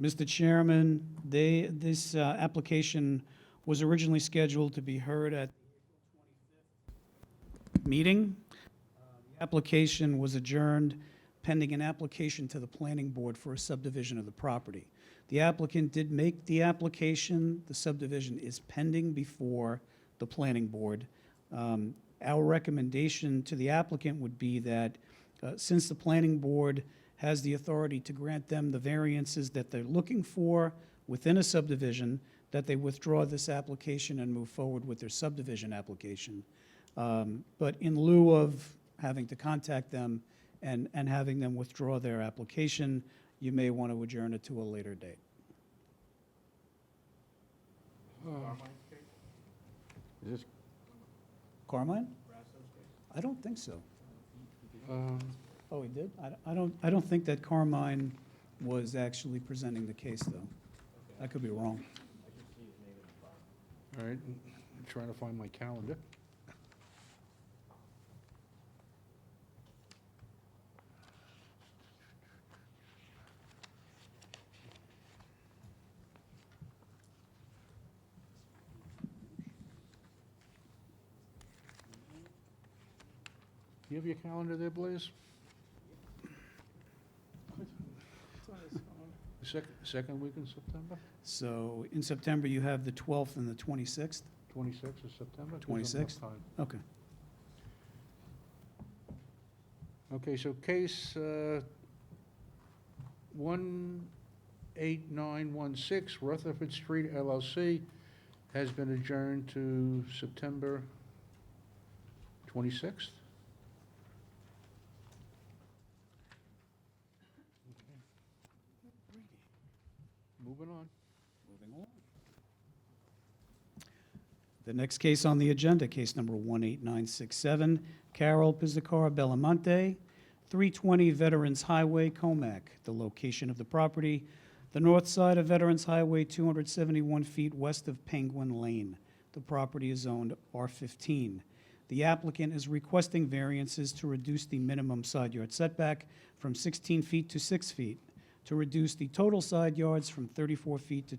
Mr. Chairman, this application was originally scheduled to be heard at the meeting. The application was adjourned pending an application to the planning board for a subdivision of the property. The applicant did make the application. The subdivision is pending before the planning board. Our recommendation to the applicant would be that since the planning board has the authority to grant them the variances that they're looking for within a subdivision, that they withdraw this application and move forward with their subdivision application. But in lieu of having to contact them and having them withdraw their application, you may want to adjourn it to a later date. Is this Carmine? I don't think so. Oh, he did? I don't think that Carmine was actually presenting the case, though. I could be wrong. All right, I'm trying to find my calendar. Do you have your calendar there, Blaze? It's on his phone. Second week in September? So in September, you have the 12th and the 26th? 26th of September? Gives them enough 26th? time. Okay. Okay, so case 18916 Rutherford Street LLC has been adjourned to September 26th. Moving on. Moving along. The next case on the agenda, case number 18967, Carol Pizzicar Bellamonte, 320 Veterans Highway, Comac. The location of the property, the north side of Veterans Highway, 271 feet west of Penguin Lane. The property is zoned R15. The applicant is requesting variances to reduce the minimum side yard setback from 16 feet to 6 feet, to reduce the total side yards from 34 feet to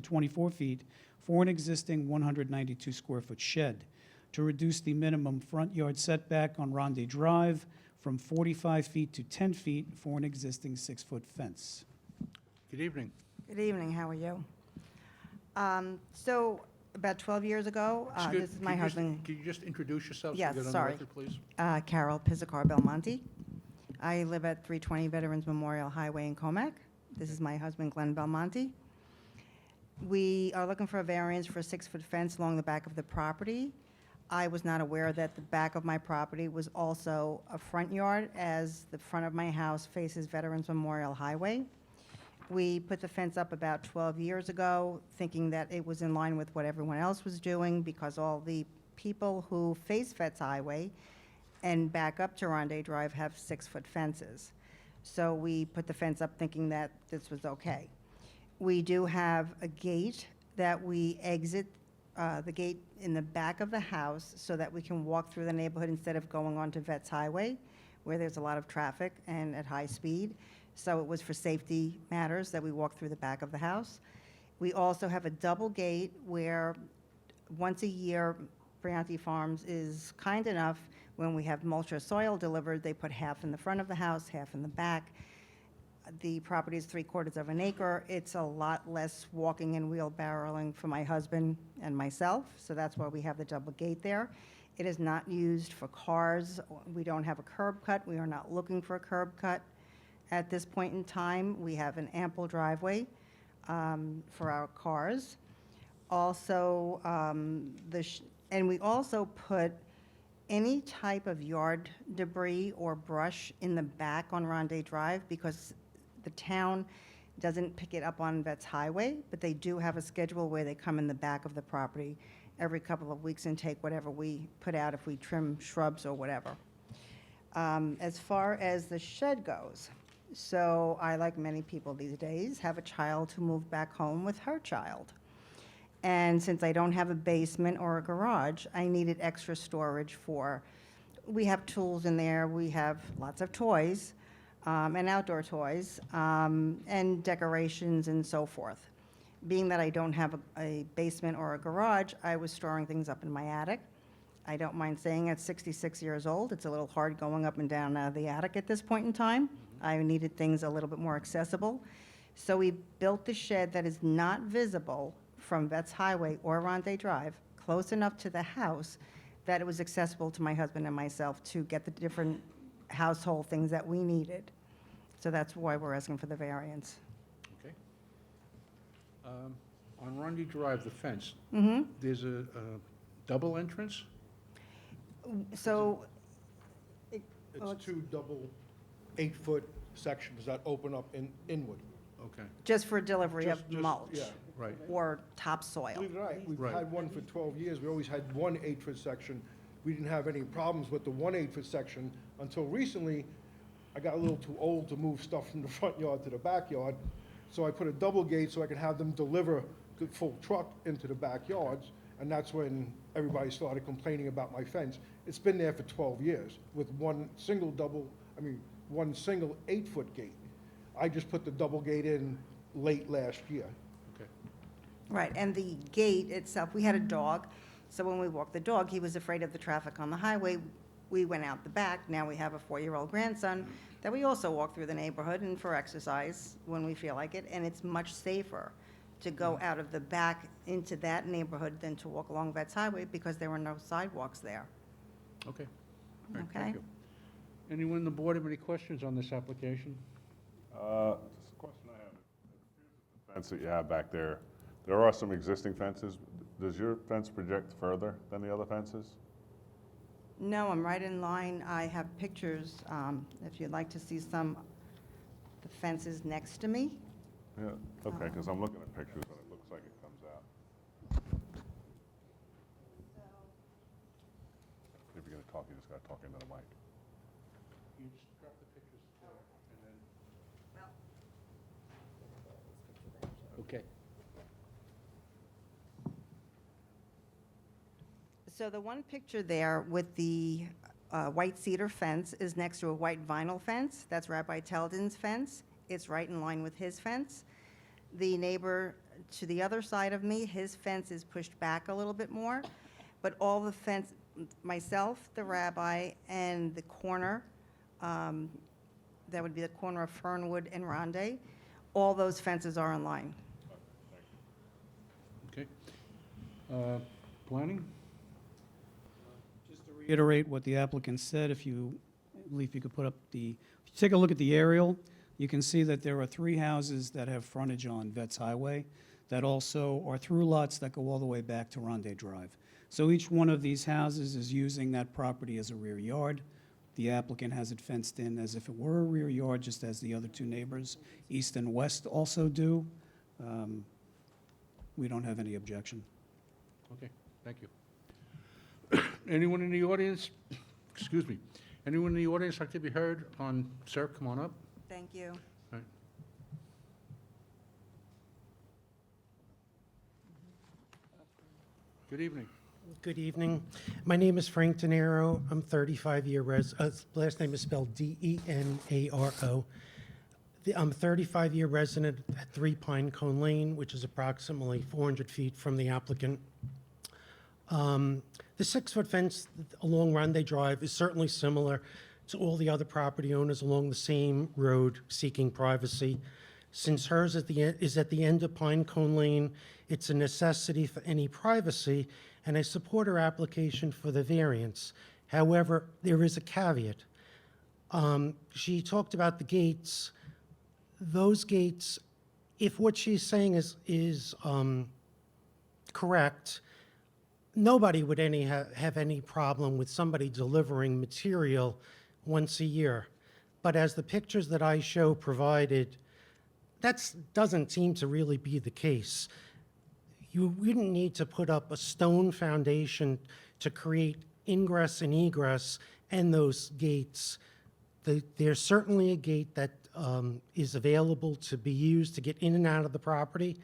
24 feet for an existing 192 square foot shed, to reduce the minimum front yard setback on Ronde Drive from 45 feet to 10 feet for an existing 6-foot fence. Good evening. Good evening, how are you? So, about 12 years ago, Excuse- this is my could you just- husband, Could you just introduce yourself? so Yes, we get on the sorry. record, please? Carol Pizzicar Belmonte. I live at 320 Veterans Memorial Highway in Comac. This is my husband, Glenn Belmonte. We are looking for a variance for a 6-foot fence along the back of the property. I was not aware that the back of my property was also a front yard, as the front of my house faces Veterans Memorial Highway. We put the fence up about 12 years ago, thinking that it was in line with what everyone else was doing, because all the people who face Vets Highway and back up to Ronde Drive have 6-foot fences. So we put the fence up thinking that this was okay. We do have a gate that we exit, the gate in the back of the house, so that we can walk through the neighborhood instead of going onto Vets Highway, where there's a lot of traffic and at high speed. So it was for safety matters that we walk through the back of the house. We also have a double gate where once a year, Brianti Farms is kind enough, when we have mulch or soil delivered, they put half in the front of the house, half in the back. The property is 3/4 of an acre. It's a lot less walking and wheelbarrowing for my husband and myself, so that's why we have the double gate there. It is not used for cars. We don't have a curb cut. We are not looking for a curb cut. At this point in time, we have an ample driveway for our cars. Also, and we also put any type of yard debris or brush in the back on Ronde Drive, because the town doesn't pick it up on Vets Highway, but they do have a schedule where they come in the back of the property every couple of weeks and take whatever we put out if we trim shrubs or whatever. As far as the shed goes, so I, like many people these days, have a child who moved back home with her child. And since I don't have a basement or a garage, I needed extra storage for, we have tools in there, we have lots of toys, and outdoor toys, and decorations and so forth. Being that I don't have a basement or a garage, I was storing things up in my attic. I don't mind saying at 66 years old, it's a little hard going up and down out of the attic at this point in time. I needed things a little bit more accessible. So we built the shed that is not visible from Vets Highway or Ronde Drive, close enough to the house that it was accessible to my husband and myself to get the different household things that we needed. So that's why we're asking for the variance. Okay. On Rundy Drive, the fence, there's a double entrance? So, It's two double 8-foot sections that open up inward. Okay, just for delivery of Just- mulch yeah. right. or topsoil. Believe it or not, we've Right. had one for 12 years. We always had one 8-foot section. We didn't have any problems with the one 8-foot section until recently. I got a little too old to move stuff from the front yard to the backyard, so I put a double gate so I could have them deliver the full truck into the backyards, and that's when everybody started complaining about my fence. It's been there for 12 years with one single 8-foot gate. I just put the double gate in late last year. Okay. Right, and the gate itself, we had a dog, so when we walked the dog, he was afraid of the traffic on the highway. We went out the back. Now we have a 4-year-old grandson that we also walk through the neighborhood and for exercise when we feel like it, and it's much safer to go out of the back into that neighborhood than to walk along Vets Highway because there were no sidewalks there. Okay. All right, Okay. thank you. Anyone on the board have any questions on this application? Just a question I have. The fence that you have back there, there are some existing fences. Does your fence project further than the other fences? No, I'm right in line. I have pictures, if you'd like to see some, the fences next to me. Yeah, okay, because I'm looking at pictures and it looks like it comes out. If you're gonna talk, you just gotta talk into the mic. You just drop the pictures there, and then... Okay. So the one picture there with the white cedar fence is next to a white vinyl fence. That's Rabbi Teldon's fence. It's right in line with his fence. The neighbor to the other side of me, his fence is pushed back a little bit more, but all the fence, myself, the rabbi, and the corner, that would be the corner of Fernwood and Ronde, all those fences are in line. Okay. Planning? Just to reiterate what the applicant said, if you, Leaf, you could put up the, if you take a look at the aerial, you can see that there are 3 houses that have frontage on Vets Highway that also are through lots that go all the way back to Ronde Drive. So each one of these houses is using that property as a rear yard. The applicant has it fenced in as if it were a rear yard, just as the other 2 neighbors, east and west, also do. We don't have any objection. Okay, thank you. Anyone in the audience, excuse me, anyone in the audience like to be heard on, sir, come on up. Thank you. All right. Good evening. Good evening. My name is Frank De Niro. I'm 35-year last name is spelled D-E-N-A-R-O. I'm a 35-year resident at 3 Pine Cone Lane, which is approximately 400 feet from the applicant. The 6-foot fence along Ronde Drive is certainly similar to all the other property owners along the same road seeking privacy. Since hers is at the end of Pine Cone Lane, it's a necessity for any privacy, and I support her application for the variance. However, there is a caveat. She talked about the gates. Those gates, if what she's saying is correct, nobody would have any problem with somebody delivering material once a year. But as the pictures that I show provided, that doesn't seem to really be the case. You wouldn't need to put up a stone foundation to create ingress and egress and those gates. There's certainly a gate that is available to be used to get in and out of the property.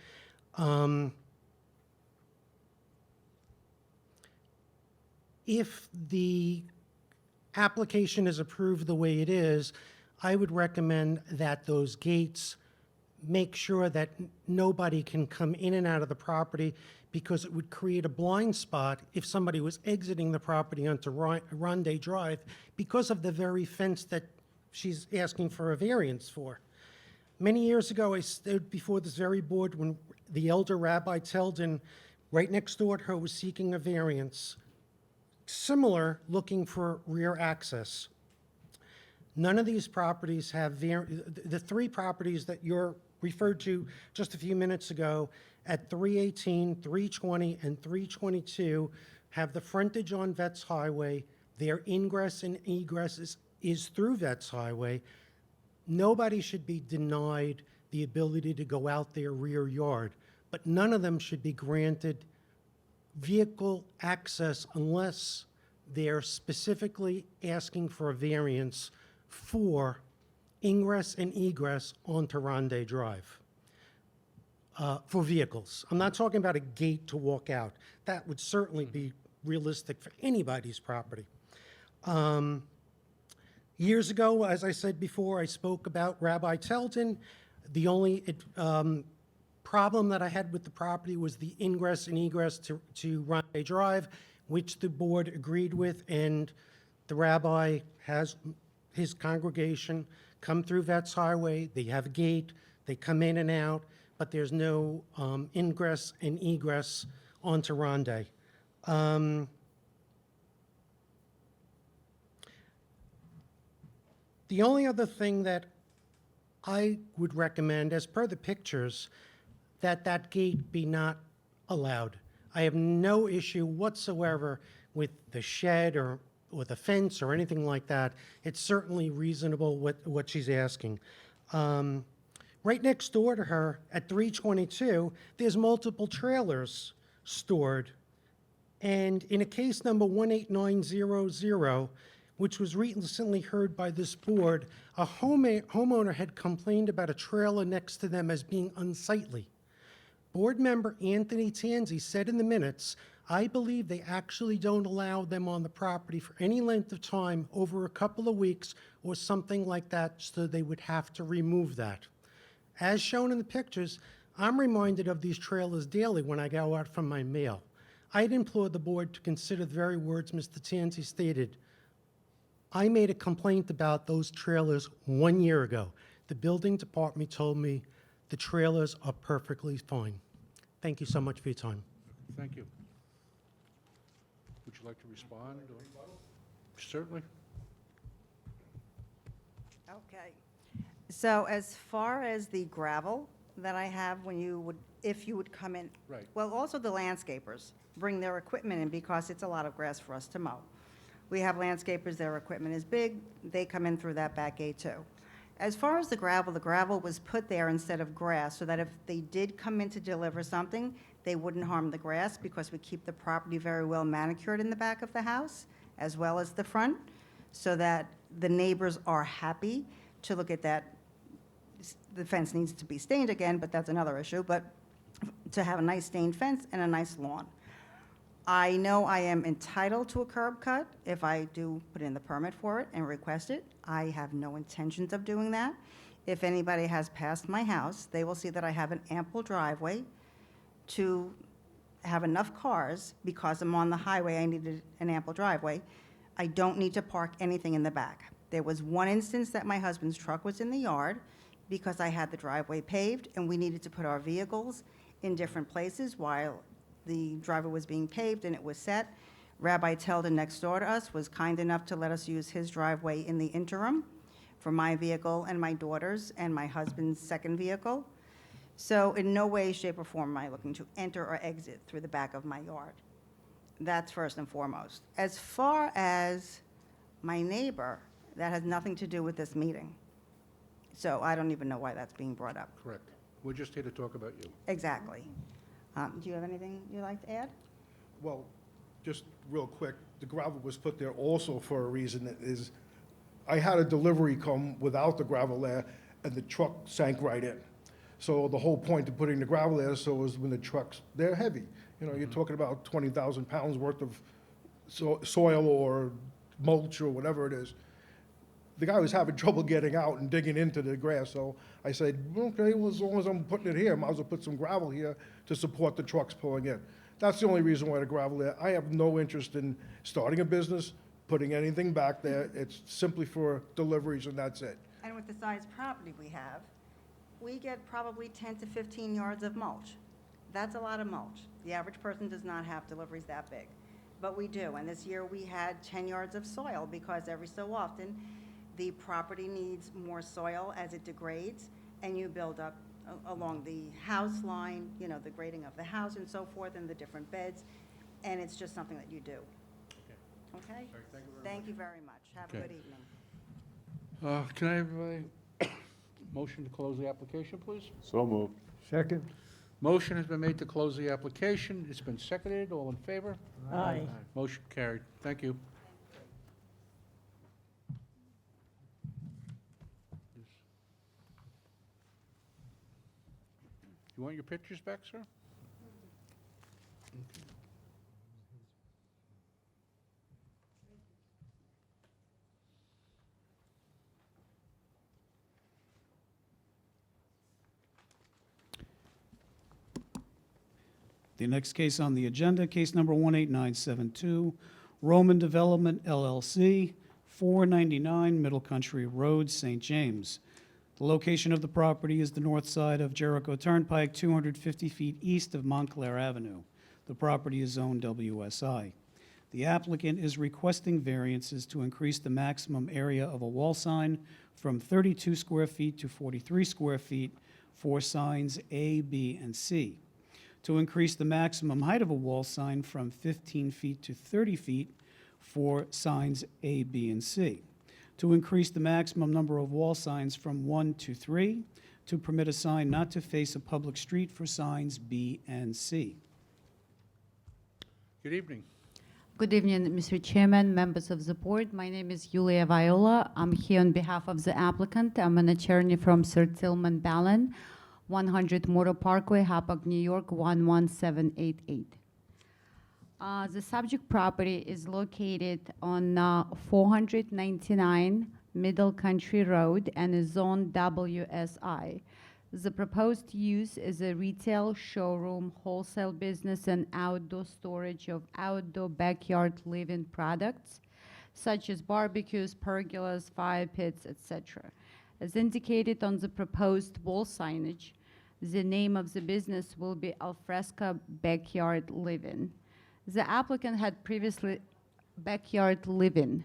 If the application is approved the way it is, I would recommend that those gates make sure that nobody can come in and out of the property, because it would create a blind spot if somebody was exiting the property onto Ronde Drive because of the very fence that she's asking for a variance for. Many years ago, I stood before this very board when the elder Rabbi Teldon Right next door to her was seeking a variance, similar, looking for rear access. None of these properties have, the three properties that you're referred to just a few minutes ago at 318, 320, and 322 have the frontage on Vets Highway. Their ingress and egress is through Vets Highway. Nobody should be denied the ability to go out their rear yard, but none of them should be granted vehicle access unless they're specifically asking for a variance for ingress and egress onto Ronde Drive for vehicles. I'm not talking about a gate to walk out. That would certainly be realistic for anybody's property. Years ago, as I said before, I spoke about Rabbi Telton. The only problem that I had with the property was the ingress and egress to Ronde Drive, which the board agreed with, and the rabbi has his congregation come through Vets Highway. They have a gate, they come in and out, but there's no ingress and egress onto Ronde. The only other thing that I would recommend, as per the pictures, that gate be not allowed. I have no issue whatsoever with the shed or with a fence or anything like that. It's certainly reasonable what she's asking. Right next door to her at 322, there's multiple trailers stored. And in a case number 18900, which was recently heard by this board, a homeowner had complained about a trailer next to them as being unsightly. Board member Anthony Tanzi said in the minutes, I believe they actually don't allow them on the property for any length of time over a couple of weeks or something like that, so they would have to remove that. As shown in the pictures, I'm reminded of these trailers daily when I go out from my mail. I'd implore the board to consider the very words Mr. Tanzi stated. I made a complaint about those trailers 1 year ago. The building department told me the trailers are perfectly fine. Thank you so much for your time. Thank you. Would you like to respond? Certainly. Okay. So as far as the gravel that I have when you would, if you would come in. Right. Well, also the landscapers bring their equipment in because it's a lot of grass for us to mow. We have landscapers, their equipment is big, they come in through that back gate too. As far as the gravel was put there instead of grass so that if they did come in to deliver something, they wouldn't harm the grass because we keep the property very well manicured in the back of the house as well as the front so that the neighbors are happy to look at that. The fence needs to be stained again, but that's another issue, but to have a nice stained fence and a nice lawn. I know I am entitled to a curb cut if I do put in the permit for it and request it. I have no intentions of doing that. If anybody has passed my house, they will see that I have an ample driveway to have enough cars. Because I'm on the highway, I needed an ample driveway. I don't need to park anything in the back. There was one instance that my husband's truck was in the yard because I had the driveway paved and we needed to put our vehicles in different places while the driveway was being paved and it was set. Rabbi Telden next door to us was kind enough to let us use his driveway in the interim for my vehicle and my daughter's and my husband's second vehicle. So in no way, shape, or form am I looking to enter or exit through the back of my yard. That's first and foremost. As far as my neighbor, that has nothing to do with this meeting. So I don't even know why that's being brought up. Correct. We're just here to talk about you. Exactly. Do you have anything you'd like to add? Well, just real quick, the gravel was put there also for a reason. That is, I had a delivery come without the gravel there, and the truck sank right in. So the whole point of putting the gravel there, so is when the trucks, they're heavy. You know, you're talking about 20,000 pounds worth of soil or mulch or whatever it is. The guy was having trouble getting out and digging into the grass, so I said, okay, well, as long as I'm putting it here, I might as well put some gravel here to support the trucks pulling in. That's the only reason why the gravel there. I have no interest in starting a business, putting anything back there. It's simply for deliveries and that's it. And with the size property we have, we get probably 10 to 15 yards of mulch. That's a lot of mulch. The average person does not have deliveries that big, but we do. And this year, we had 10 yards of soil because every so often, the property needs more soil as it degrades, and you build up along the house line, you know, the grading of the house and so forth, and the different beds, and it's just something that you do. Okay? Thank you very much. Have a Okay. good evening. Can I have a motion to close the application, please? So moved. Second. Motion has been made to close the application. It's been seconded. All in favor? Aye. Motion carried. Thank you. You want your pictures back, sir? The next case on the agenda, case number 18972, Roman Development LLC, 499 Middle Country Road, St. James. The location of the property is the north side of Jericho Turnpike, 250 feet east of Montclair Avenue. The property is zoned WSI. The applicant is requesting variances to increase the maximum area of a wall sign from 32 square feet to 43 square feet for signs A, B, and C, to increase the maximum height of a wall sign from 15 feet to 30 feet for signs A, B, and C, to increase the maximum number of wall signs from 1 to 3, to permit a sign not to face a public street for signs B and C. Good evening. Good evening, Mr. Chairman, members of the board. My name is Yulia Viola. I'm here on behalf of the applicant. I'm an attorney from Sir Tillman Ballin, 100 Motor Parkway, Hapag, New York, 11788. The subject property is located on 499 Middle Country Road and is zoned WSI. The proposed use is a retail, showroom, wholesale business, and outdoor storage of outdoor backyard living products, such as barbecues, pergolas, fire pits, etc. As indicated on the proposed wall signage, the name of the business will be Alfresca Backyard Living. The applicant had previously backyard living.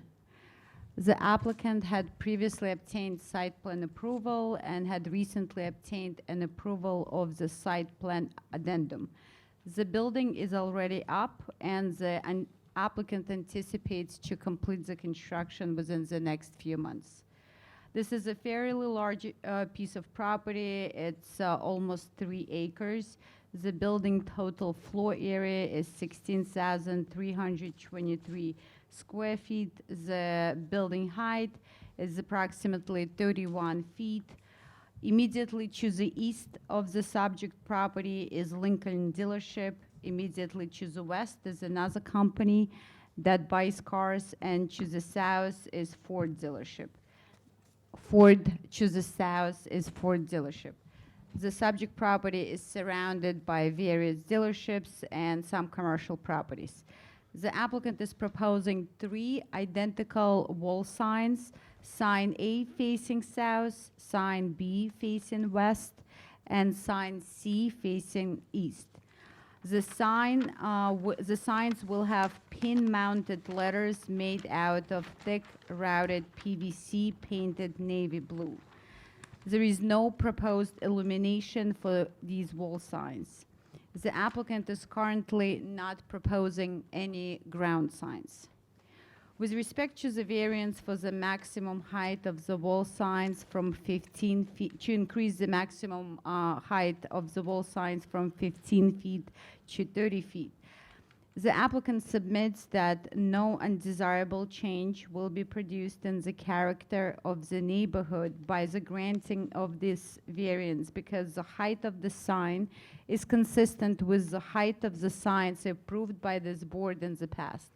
The applicant had previously obtained site plan approval and had recently obtained an approval of the site plan addendum. The building is already up, and the applicant anticipates to complete the construction within the next few months. This is a fairly large piece of property. It's almost 3 acres. The building total floor area is 16,323 square feet. The building height is approximately 31 feet. Immediately to the east of the subject property is Lincoln dealership. Immediately to the west is another company that buys cars, and to the south is Ford dealership. To the south is Ford dealership. The subject property is surrounded by various dealerships and some commercial properties. The applicant is proposing 3 identical wall signs: sign A facing south, sign B facing west, and sign C facing east. The signs will have pin-mounted letters made out of thick routed PVC painted navy blue. There is no proposed illumination for these wall signs. The applicant is currently not proposing any ground signs. With respect to the variance for the maximum height of the wall signs from 15 feet, to increase the maximum height of the wall signs from 15 feet to 30 feet, the applicant submits that no undesirable change will be produced in the character of the neighborhood by the granting of this variance, because the height of the sign is consistent with the height of the signs approved by this board in the past.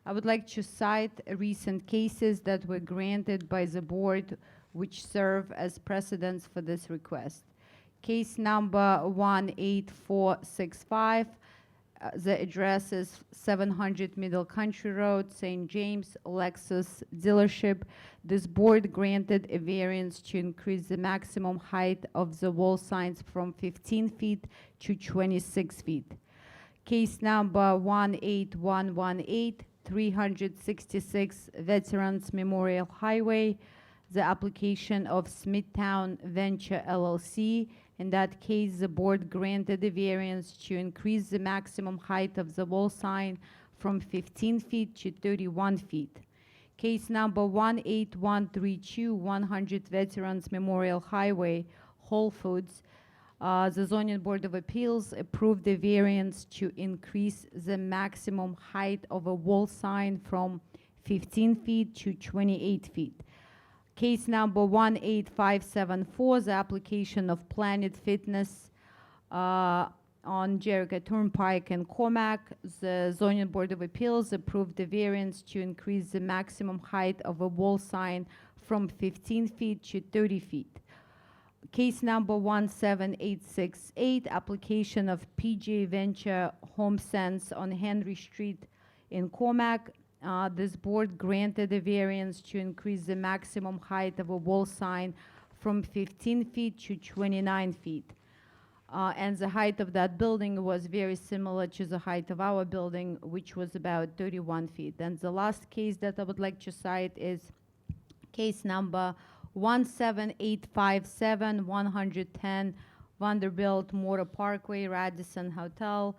I would like to cite recent cases that were granted by the board which serve as precedents for this request. Case number 18465, The address is 700 Middle Country Road, St. James, Lexus dealership. This board granted a variance to increase the maximum height of the wall signs from 15 feet to 26 feet. Case number 18118, 366 Veterans Memorial Highway, the application of Smithtown Venture LLC. In that case, the board granted a variance to increase the maximum height of the wall sign from 15 feet to 31 feet. Case number 18132, 100 Veterans Memorial Highway, Whole Foods. The Zoning Board of Appeals approved the variance to increase the maximum height of a wall sign from 15 feet to 28 feet. Case number 18574, the application of Planet Fitness on Jericho Turnpike and Comac. The Zoning Board of Appeals approved the variance to increase the maximum height of a wall sign from 15 feet to 30 feet. Case number 17868, application of PJ Venture Home Sense on Henry Street in Comac. This board granted a variance to increase the maximum height of a wall sign from 15 feet to 29 feet. And the height of that building was very similar to the height of our building, which was about 31 feet. And the last case that I would like to cite is case number 17857, 110 Vanderbilt Motor Parkway, Radisson Hotel.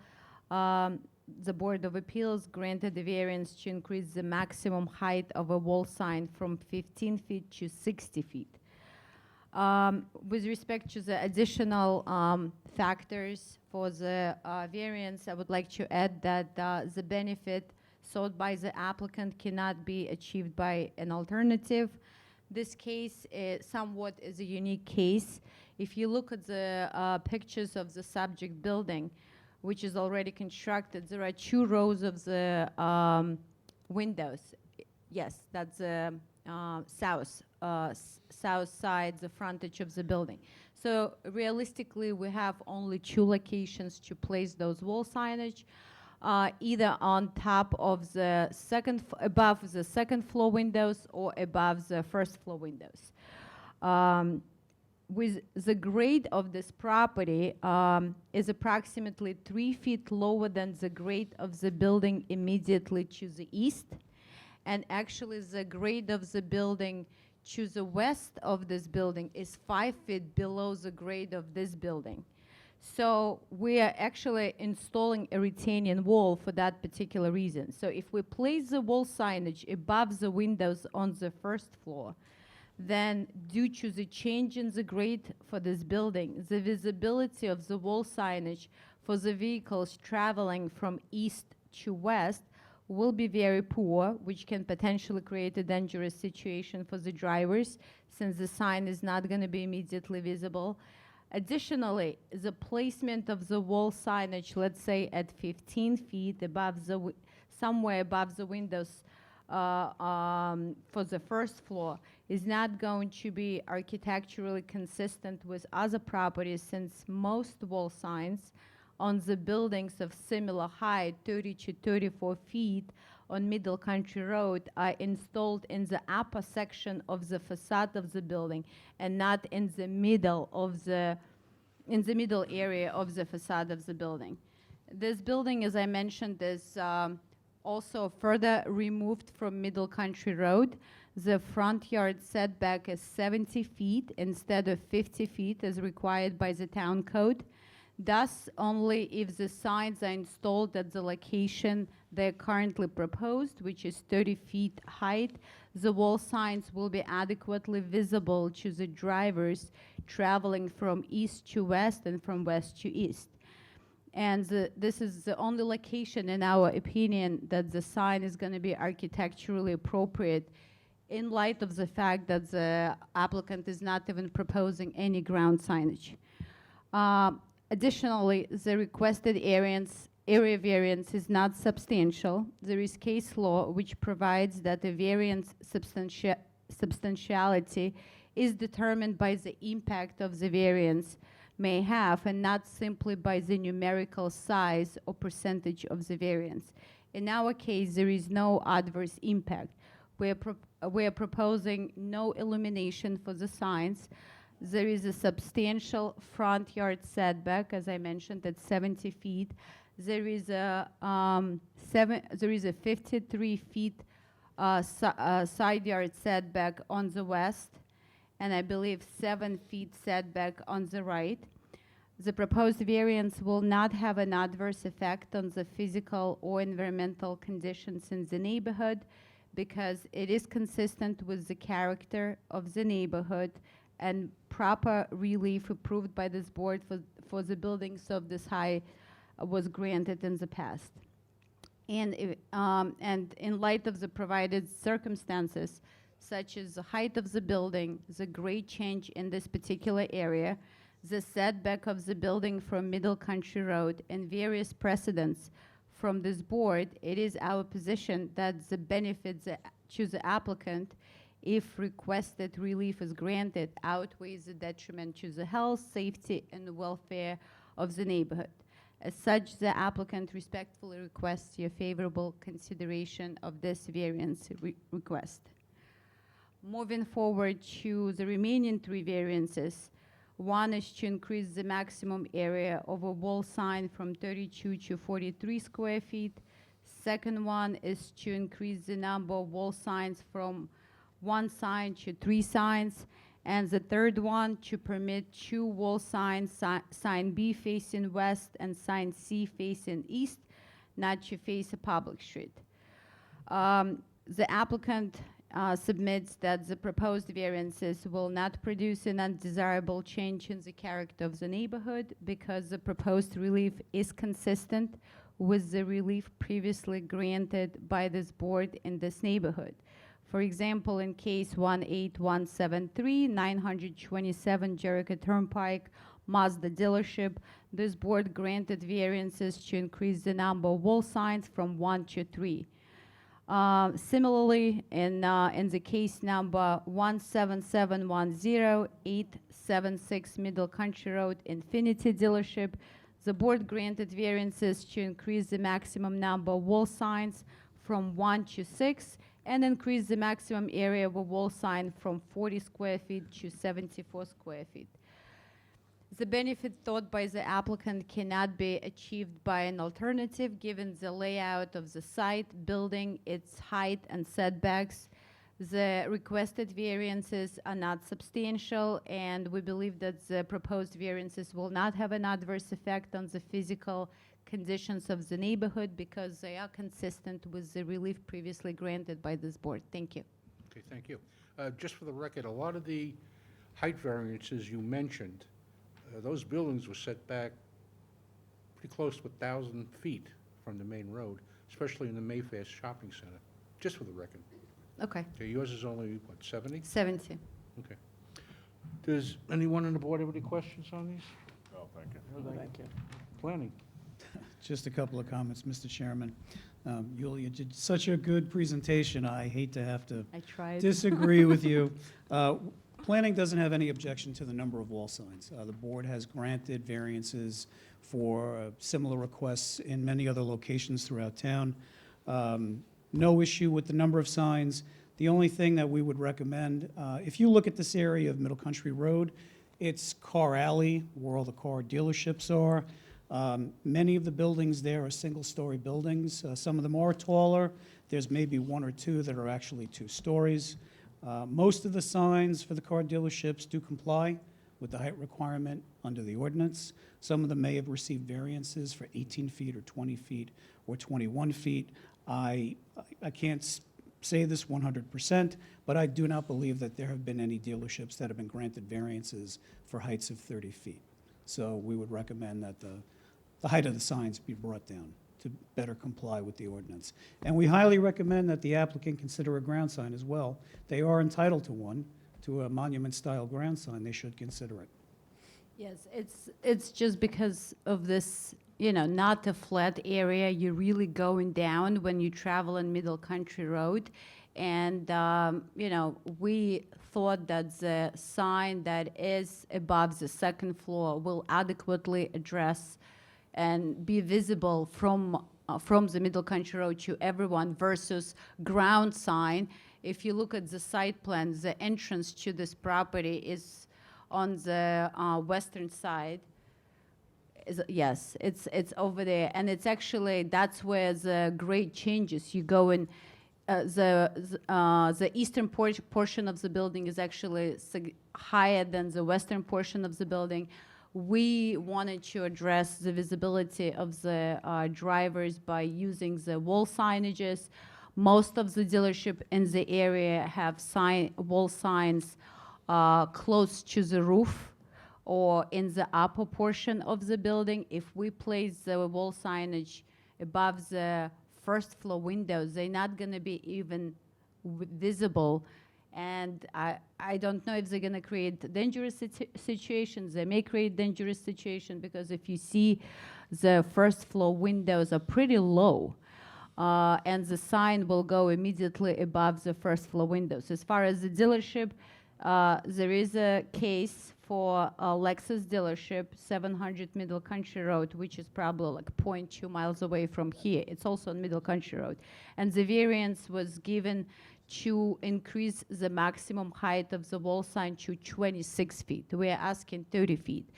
The Board of Appeals granted a variance to increase the maximum height of a wall sign from 15 feet to 60 feet. With respect to the additional factors for the variance, I would like to add that the benefit sought by the applicant cannot be achieved by an alternative. This case is somewhat is a unique case. If you look at the pictures of the subject building, which is already constructed, there are 2 rows of the windows. Yes, that's the south side, the frontage of the building. So realistically, we have only 2 locations to place those wall signage, either on top of the above the second floor windows or above the first floor windows. With the grade of this property is approximately 3 feet lower than the grade of the building immediately to the east. And actually the grade of the building to the west of this building is 5 feet below the grade of this building. So we are actually installing a retaining wall for that particular reason. So if we place the wall signage above the windows on the first floor, then due to the change in the grade for this building, the visibility of the wall signage for the vehicles traveling from east to west will be very poor, which can potentially create a dangerous situation for the drivers since the sign is not going to be immediately visible. Additionally, the placement of the wall signage, let's say at 15 feet above the somewhere above the windows for the first floor, is not going to be architecturally consistent with other properties since most wall signs on the buildings of similar height, 30 to 34 feet on Middle Country Road, are installed in the upper section of the facade of the building and not in the middle area of the facade of the building. This building, as I mentioned, is also further removed from Middle Country Road. The front yard setback is 70 feet instead of 50 feet as required by the town code. Thus, only if the signs are installed at the location they're currently proposed, which is 30 feet height, the wall signs will be adequately visible to the drivers traveling from east to west and from west to east. And this is the only location, in our opinion, that the sign is going to be architecturally appropriate in light of the fact that the applicant is not even proposing any ground signage. Additionally, the requested area variance is not substantial. There is case law which provides that the variance substantiality is determined by the impact of the variance, may have, and not simply by the numerical size or percentage of the variance. In our case, there is no adverse impact. We are proposing no illumination for the signs. There is a substantial front yard setback, as I mentioned, at 70 feet. There is a 53 feet side yard setback on the west, and I believe 7 feet setback on the right. The proposed variance will not have an adverse effect on the physical or environmental conditions in the neighborhood because it is consistent with the character of the neighborhood, and proper relief approved by this board for the buildings of this height was granted in the past. And in light of the provided circumstances, such as the height of the building, the grade change in this particular area, the setback of the building from Middle Country Road, and various precedents from this board, it is our position that the benefits to the applicant, if requested relief is granted, outweighs the detriment to the health, safety, and welfare of the neighborhood. As such, the applicant respectfully requests your favorable consideration of this variance request. Moving forward to the remaining three variances, one is to increase the maximum area of a wall sign from 32 to 43 square feet. Second one is to increase the number of wall signs from 1 sign to 3 signs. And the third one, to permit 2 wall signs, sign B facing west and sign C facing east, not to face a public street. The applicant submits that the proposed variances will not produce an undesirable change in the character of the neighborhood because the proposed relief is consistent with the relief previously granted by this board in this neighborhood. For example, in case 18173, 927 Jericho Turnpike, Mazda dealership, this board granted variances to increase the number of wall signs from 1 to 3. Similarly, in the case number 17710, 876 Middle Country Road, Infinity dealership, the board granted variances to increase the maximum number of wall signs from 1 to 6 and increase the maximum area of a wall sign from 40 square feet to 74 square feet. The benefit thought by the applicant cannot be achieved by an alternative given the layout of the site, building, its height and setbacks. The requested variances are not substantial, and we believe that the proposed variances will not have an adverse effect on the physical conditions of the neighborhood because they are consistent with the relief previously granted by this board. Thank you. Okay, thank you. Just for the record, a lot of the height variances you mentioned, those buildings were set back pretty close to 1,000 feet from the main road, especially in the Mayfair Shopping Center, just for the record. Okay. Okay, yours is only, what, 70? 70. Okay. Does anyone on the board have any questions on these? Oh, thank you. Thank you. Planning. Just a couple of comments, Mr. Chairman. Yul, you did such a good presentation. I hate to have to I tried. disagree with you. Planning doesn't have any objection to the number of wall signs. The board has granted variances for similar requests in many other locations throughout town. No issue with the number of signs. The only thing that we would recommend, if you look at this area of Middle Country Road, it's car alley where all the car dealerships are. Many of the buildings there are single-story buildings. Some of them are taller. There's maybe 1 or 2 that are actually 2 stories. Most of the signs for the car dealerships do comply with the height requirement under the ordinance. Some of them may have received variances for 18 feet or 20 feet or 21 feet. I can't say this 100%, but I do not believe that there have been any dealerships that have been granted variances for heights of 30 feet. So we would recommend that the height of the signs be brought down to better comply with the ordinance. And we highly recommend that the applicant consider a ground sign as well. They are entitled to one, to a monument-style ground sign. They should consider it. Yes, it's just because of this, not a flat area. You're really going down when you travel on Middle Country Road. And, we thought that the sign that is above the second floor will adequately address and be visible from the Middle Country Road to everyone versus ground sign. If you look at the site plan, the entrance to this property is on the western side. Yes, it's over there, and it's actually, that's where the grade changes. You go in, the eastern portion of the building is actually higher than the western portion of the building. We wanted to address the visibility of the drivers by using the wall signages. Most of the dealership in the area have wall signs close to the roof or in the upper portion of the building. If we place the wall signage above the first floor windows, they're not going to be even visible. And I don't know if they're going to create dangerous situations. They may create dangerous situation because if you see the first floor windows are pretty low, and the sign will go immediately above the first floor windows. As far as the dealership, there is a case for a Lexus dealership, 700 Middle Country Road, which is probably like 0.2 miles away from here. It's also on Middle Country Road. And the variance was given to increase the maximum height of the wall sign to 26 feet. We are asking 30 feet.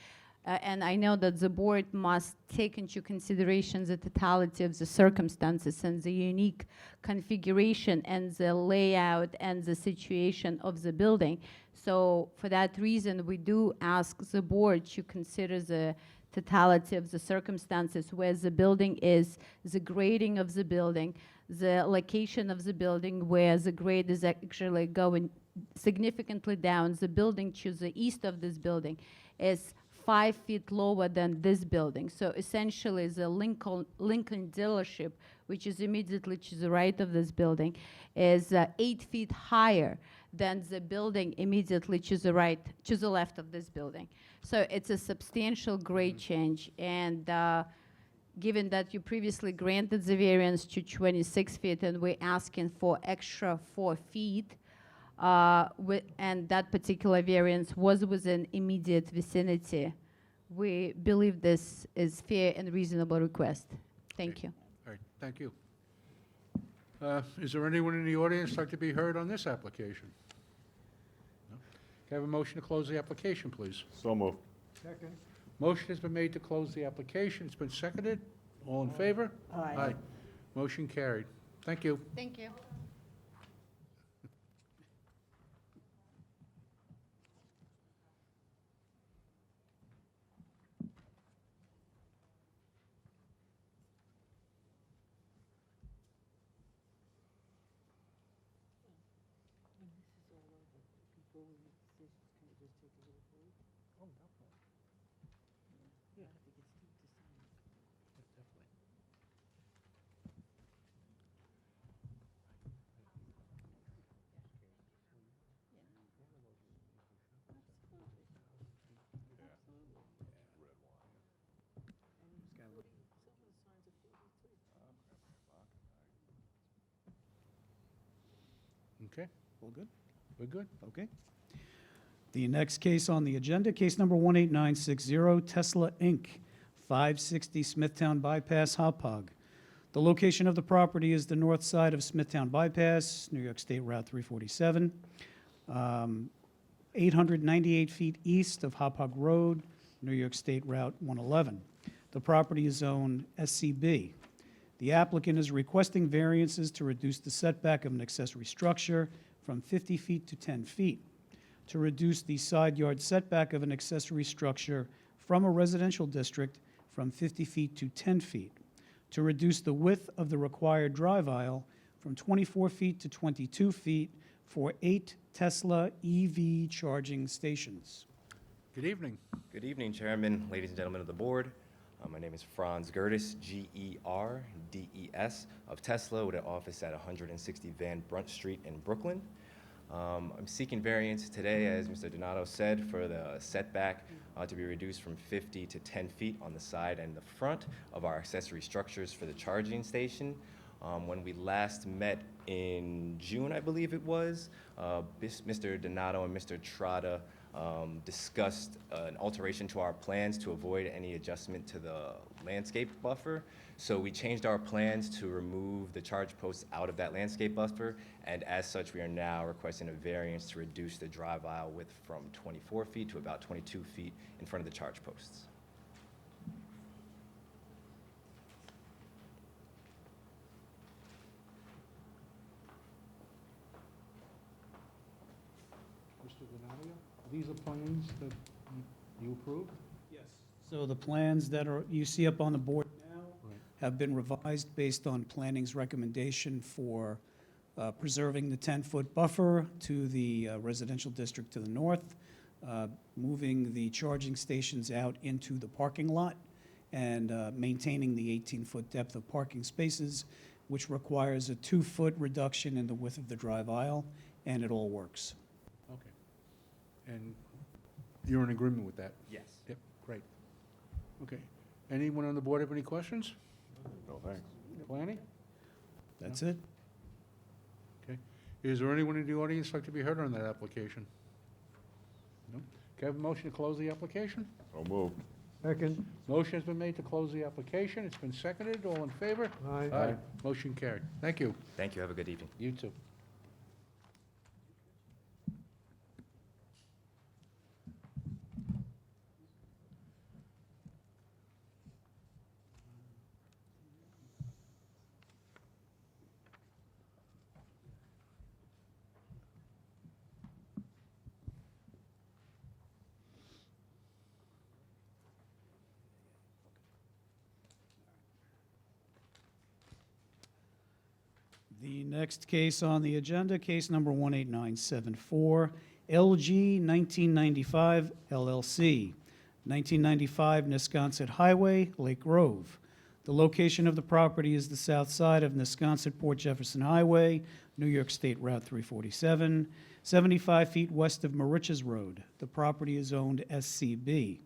And I know that the board must take into consideration the totality of the circumstances and the unique configuration and the layout and the situation of the building. So for that reason, we do ask the board to consider the totality of the circumstances where the building is, the grading of the building, the location of the building where the grade is actually going significantly down. The building to the east of this building is 5 feet lower than this building. So essentially the Lincoln dealership, which is immediately to the right of this building, is 8 feet higher than the building immediately to the right, to the left of this building. So it's a substantial grade change. And given that you previously granted the variance to 26 feet and we're asking for extra 4 feet, and that particular variance was within immediate vicinity, we believe this is fair and reasonable request. Thank you. All right, thank you. Is there anyone in the audience like to be heard on this application? No? Can I have a motion to close the application, please? So moved. Second. Motion has been made to close the application. It's been seconded. All in favor? Aye. Motion carried. Thank you. Thank you. Okay, All good? we're good. Okay. The next case on the agenda, case number 18960, Tesla Inc., 560 Smithtown Bypass, Hauppauge. The location of the property is the north side of Smithtown Bypass, New York State Route 347, 898 feet east of Hauppauge Road, New York State Route 111. The property is zoned SCB. The applicant is requesting variances to reduce the setback of an accessory structure from 50 feet to 10 feet, to reduce the side yard setback of an accessory structure from a residential district from 50 feet to 10 feet, to reduce the width of the required drive aisle from 24 feet to 22 feet for 8 Tesla EV charging stations. Good evening. Good evening, Chairman, ladies and gentlemen of the board. My name is Franz Gerdes, Gerdes, of Tesla, with an office at 160 Van Brunt Street in Brooklyn. I'm seeking variance today, as Mr. Donato said, for the setback to be reduced from 50 to 10 feet on the side and the front of our accessory structures for the charging station. When we last met in June, I believe it was, Mr. Donato and Mr. Trotta discussed an alteration to our plans to avoid any adjustment to the landscape buffer. So we changed our plans to remove the charge posts out of that landscape buffer, and as such, we are now requesting a variance to reduce the drive aisle width from 24 feet to about 22 feet in front of the charge posts. Mr. Donadio, these are plans that you approved? Yes. So the plans that you see up on the board now have been revised based on planning's recommendation for preserving the 10-foot buffer to the residential district to the north, moving the charging stations out into the parking lot, and maintaining the 18-foot depth of parking spaces, which requires a 2-foot reduction in the width of the drive aisle, and it all works. Okay. And you're in agreement with that? Yes. Yep, great. Okay. Anyone on the board have any questions? No, thanks. Planning? That's it. Okay. Is there anyone in the audience like to be heard on that application? No? Can I have a motion to close the application? So moved. Second. Motion has been made to close the application. It's been seconded. All in favor? Aye. Motion carried. Thank you. Thank you. Have a good evening. You too. The next case on the agenda, case number 18974, LG 1995 LLC, 1995 Nesconset Highway, Lake Grove. The location of the property is the south side of Nesconset Port Jefferson Highway, New York State Route 347, 75 feet west of Moriches Road. The property is owned SCB.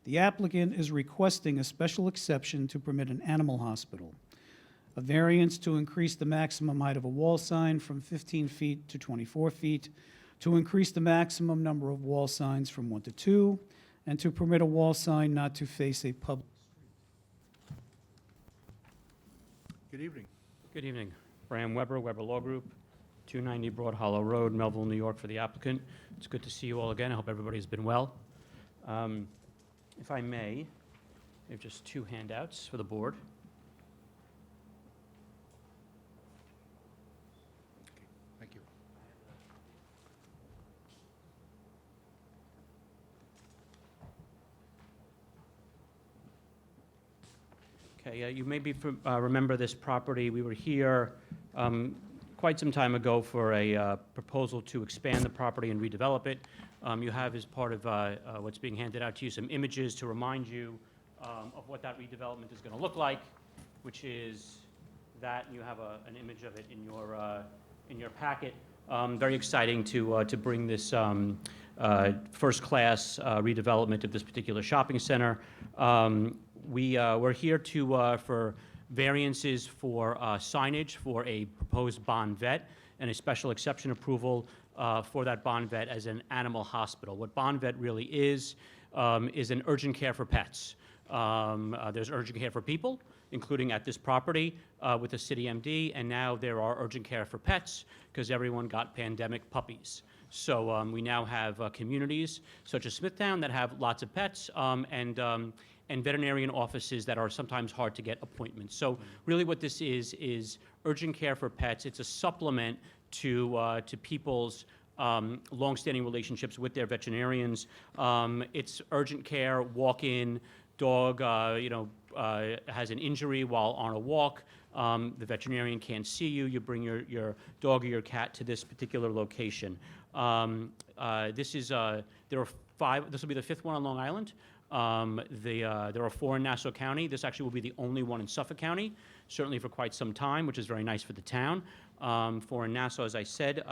The applicant is requesting a special exception to permit an animal hospital, a variance to increase the maximum height of a wall sign from 15 feet to 24 feet, to increase the maximum number of wall signs from 1 to 2, and to permit a wall sign not to face a public. Good evening. Good evening. Bram Weber, Weber Law Group, 290 Broad Hollow Road, Melville, New York, for the applicant. It's good to see you all again. I hope everybody's been well. If I may, I have just 2 handouts for the board. Thank you. Okay, you maybe remember this property. We were here quite some time ago for a proposal to expand the property and redevelop it. You have, as part of what's being handed out to you, some images to remind you of what that redevelopment is going to look like, which is that, and you have an image of it in your packet. Very exciting to bring this first-class redevelopment of this particular shopping center. We're here for variances for signage for a proposed bond vet and a special exception approval for that bond vet as an animal hospital. What bond vet really is an urgent care for pets. There's urgent care for people, including at this property with the city MD, and now there are urgent care for pets because everyone got pandemic puppies. So we now have communities such as Smithtown that have lots of pets and veterinarian offices that are sometimes hard to get appointments. So really what this is urgent care for pets. It's a supplement to people's longstanding relationships with their veterinarians. It's urgent care, walk-in, dog has an injury while on a walk. The veterinarian can't see you. You bring your dog or your cat to this particular location. This will be the 5th one on Long Island. There are 4 in Nassau County. This actually will be the only one in Suffolk County, certainly for quite some time, which is very nice for the town. 4 in Nassau, as I said.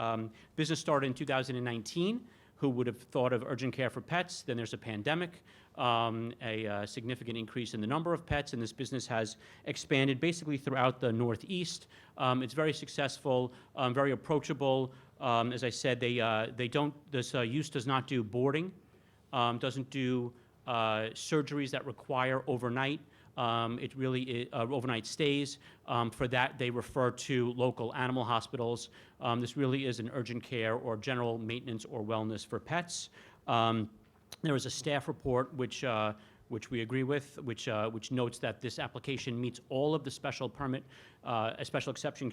Business started in 2019. Who would have thought of urgent care for pets? Then there's a pandemic. a significant increase in the number of pets, and this business has expanded basically throughout the Northeast. It's very successful, very approachable. As I said, this use does not do boarding, doesn't do surgeries that require overnight. It really overnight stays. For that, they refer to local animal hospitals. This really is an urgent care or general maintenance or wellness for pets. There is a staff report which we agree with, which notes that this application meets all of the special permit, special exception,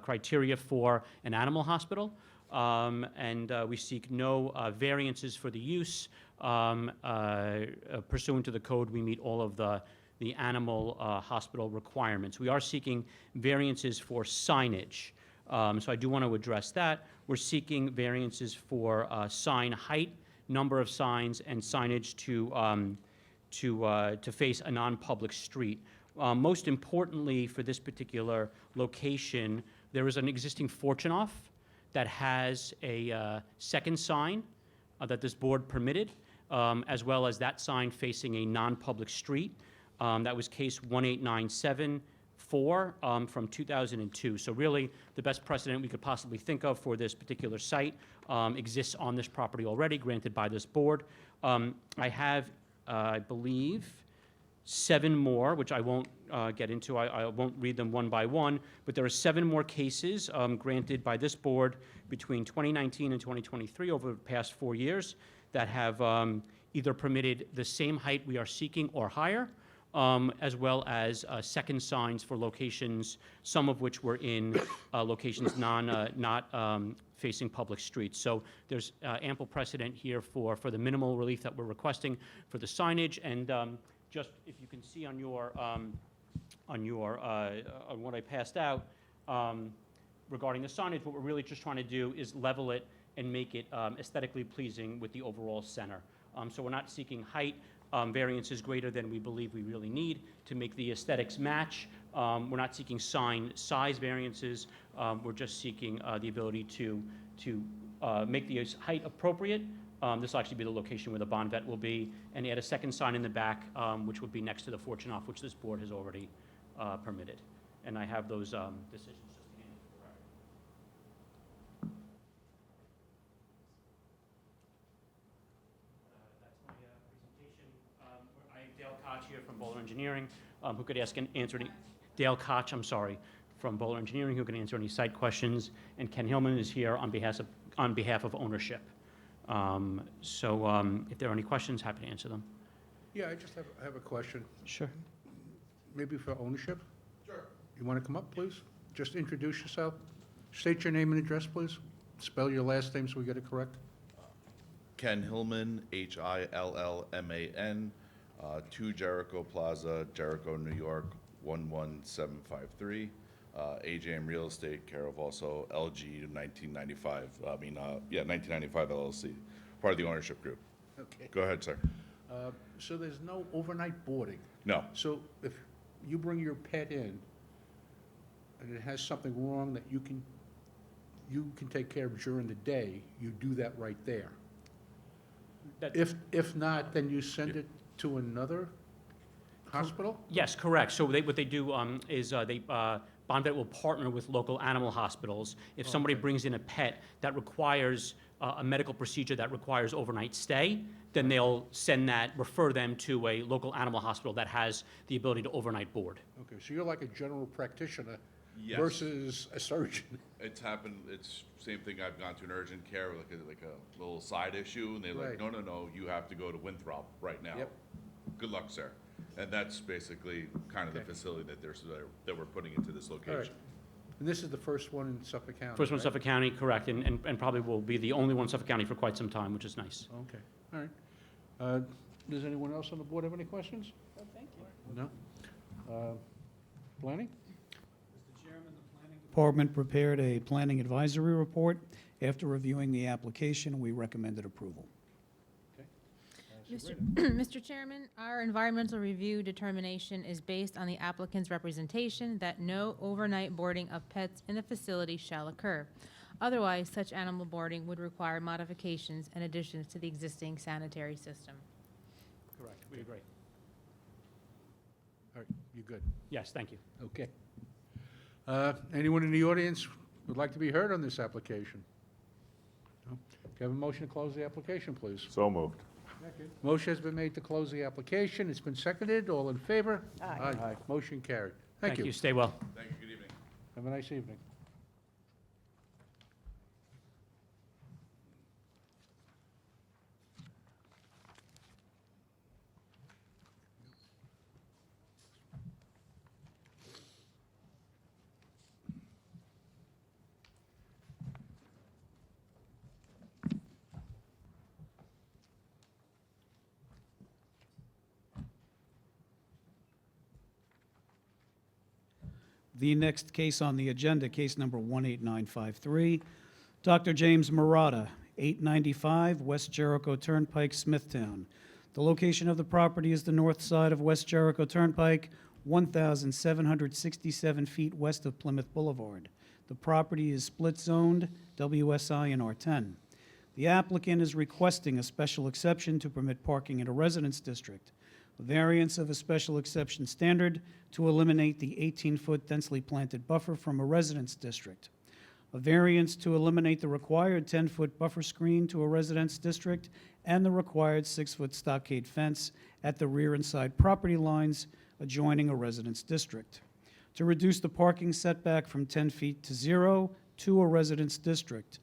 criteria for an animal hospital. And we seek no variances for the use. Pursuant to the code, we meet all of the animal hospital requirements. We are seeking variances for signage. So I do want to address that. We're seeking variances for sign height, number of signs, and signage to face a non-public street. Most importantly, for this particular location, there is an existing Fortunoff that has a second sign that this board permitted, as well as that sign facing a non-public street. That was case 18974 from 2002. So really, the best precedent we could possibly think of for this particular site exists on this property already, granted by this board. I have, I believe, 7 more, which I won't get into. I won't read them one by one, but there are 7 more cases granted by this board between 2019 and 2023 over the past 4 years that have either permitted the same height we are seeking or higher, as well as second signs for locations, some of which were in locations not facing public streets. So there's ample precedent here for the minimal relief that we're requesting for the signage. And just if you can see on what I passed out regarding the signage, what we're really just trying to do is level it and make it aesthetically pleasing with the overall center. So we're not seeking height variances greater than we believe we really need to make the aesthetics match. We're not seeking sign size variances. We're just seeking the ability to make the height appropriate. This will actually be the location where the Bon Vet will be, and add a second sign in the back, which would be next to the Fortunoff, which this board has already permitted. And I have those decisions just to hand to the record. That's my presentation. I have Dale Koch here from Bowler Engineering, who could ask and answer any, Dale Koch, I'm sorry, from Bowler Engineering, who can answer any site questions, and Ken Hillman is here on behalf of ownership. If there are any questions, happy to answer them. Yeah, I just have a question, Sure. maybe for ownership. Sure. You want to come up, please? Just introduce yourself. State your name and address, please. Spell your last name so we get it correct. Ken Hillman, Hillman, 2 Jericho Plaza, Jericho, New York, 11753. AJM Real Estate, care of also LG 1995 LLC, part of the ownership group. Okay. Go ahead, sir. So there's no overnight boarding? No. So if you bring your pet in and it has something wrong that you can take care of during the day, you do that right there? If not, then you send it to another hospital? Yes, correct. So what they do is Bon Vet will partner with local animal hospitals. If somebody brings in a pet that requires a medical procedure that requires overnight stay, then they'll refer them to a local animal hospital that has the ability to overnight board. Okay, so you're like a general practitioner Yes. versus a surgeon? It's happened, it's same thing, I've gone to an urgent care, like a little side issue, and they're like, Right. no, you have to go to Winthrop right now. Yep. Good luck, sir. And that's basically kind of the Okay. facility that we're putting into this All right. location. And this is the first one in Suffolk County? First one in right? Suffolk County, correct, and probably will be the only one in Suffolk County for quite some time, which is nice. Okay, all right. Does anyone else on the board have any questions? Oh, thank you. No? Planning? Department prepared a planning advisory report. After reviewing the application, we recommended approval. Mr. Chairman, our environmental review determination is based on the applicant's representation that no overnight boarding of pets in the facility shall occur. Otherwise, such animal boarding would require modifications and additions to the existing sanitary system. Correct. We agree. All right, you good? Yes, thank you. Okay. Anyone in the audience would like to be heard on this application? No? Can I have a motion to close the application, please? So moved. Motion has been made to close the application. It's been seconded. All in favor? Aye. Motion carried. Thank you. Stay well. Thank you, good evening. Have a nice evening. The next case on the agenda, case number 18953, Dr. James Murata, 895 West Jericho Turnpike, Smithtown. The location of the property is the north side of West Jericho Turnpike, 1,767 feet west of Plymouth Boulevard. The property is split-zoned, WSI and R10. The applicant is requesting a special exception to permit parking in a residence district, a variance of a special exception standard to eliminate the 18-foot densely planted buffer from a residence district, a variance to eliminate the required 10-foot buffer screen to a residence district, and the required 6-foot stockade fence at the rear and side property lines adjoining a residence district, to reduce the parking setback from 10 feet to 0 to a residence district,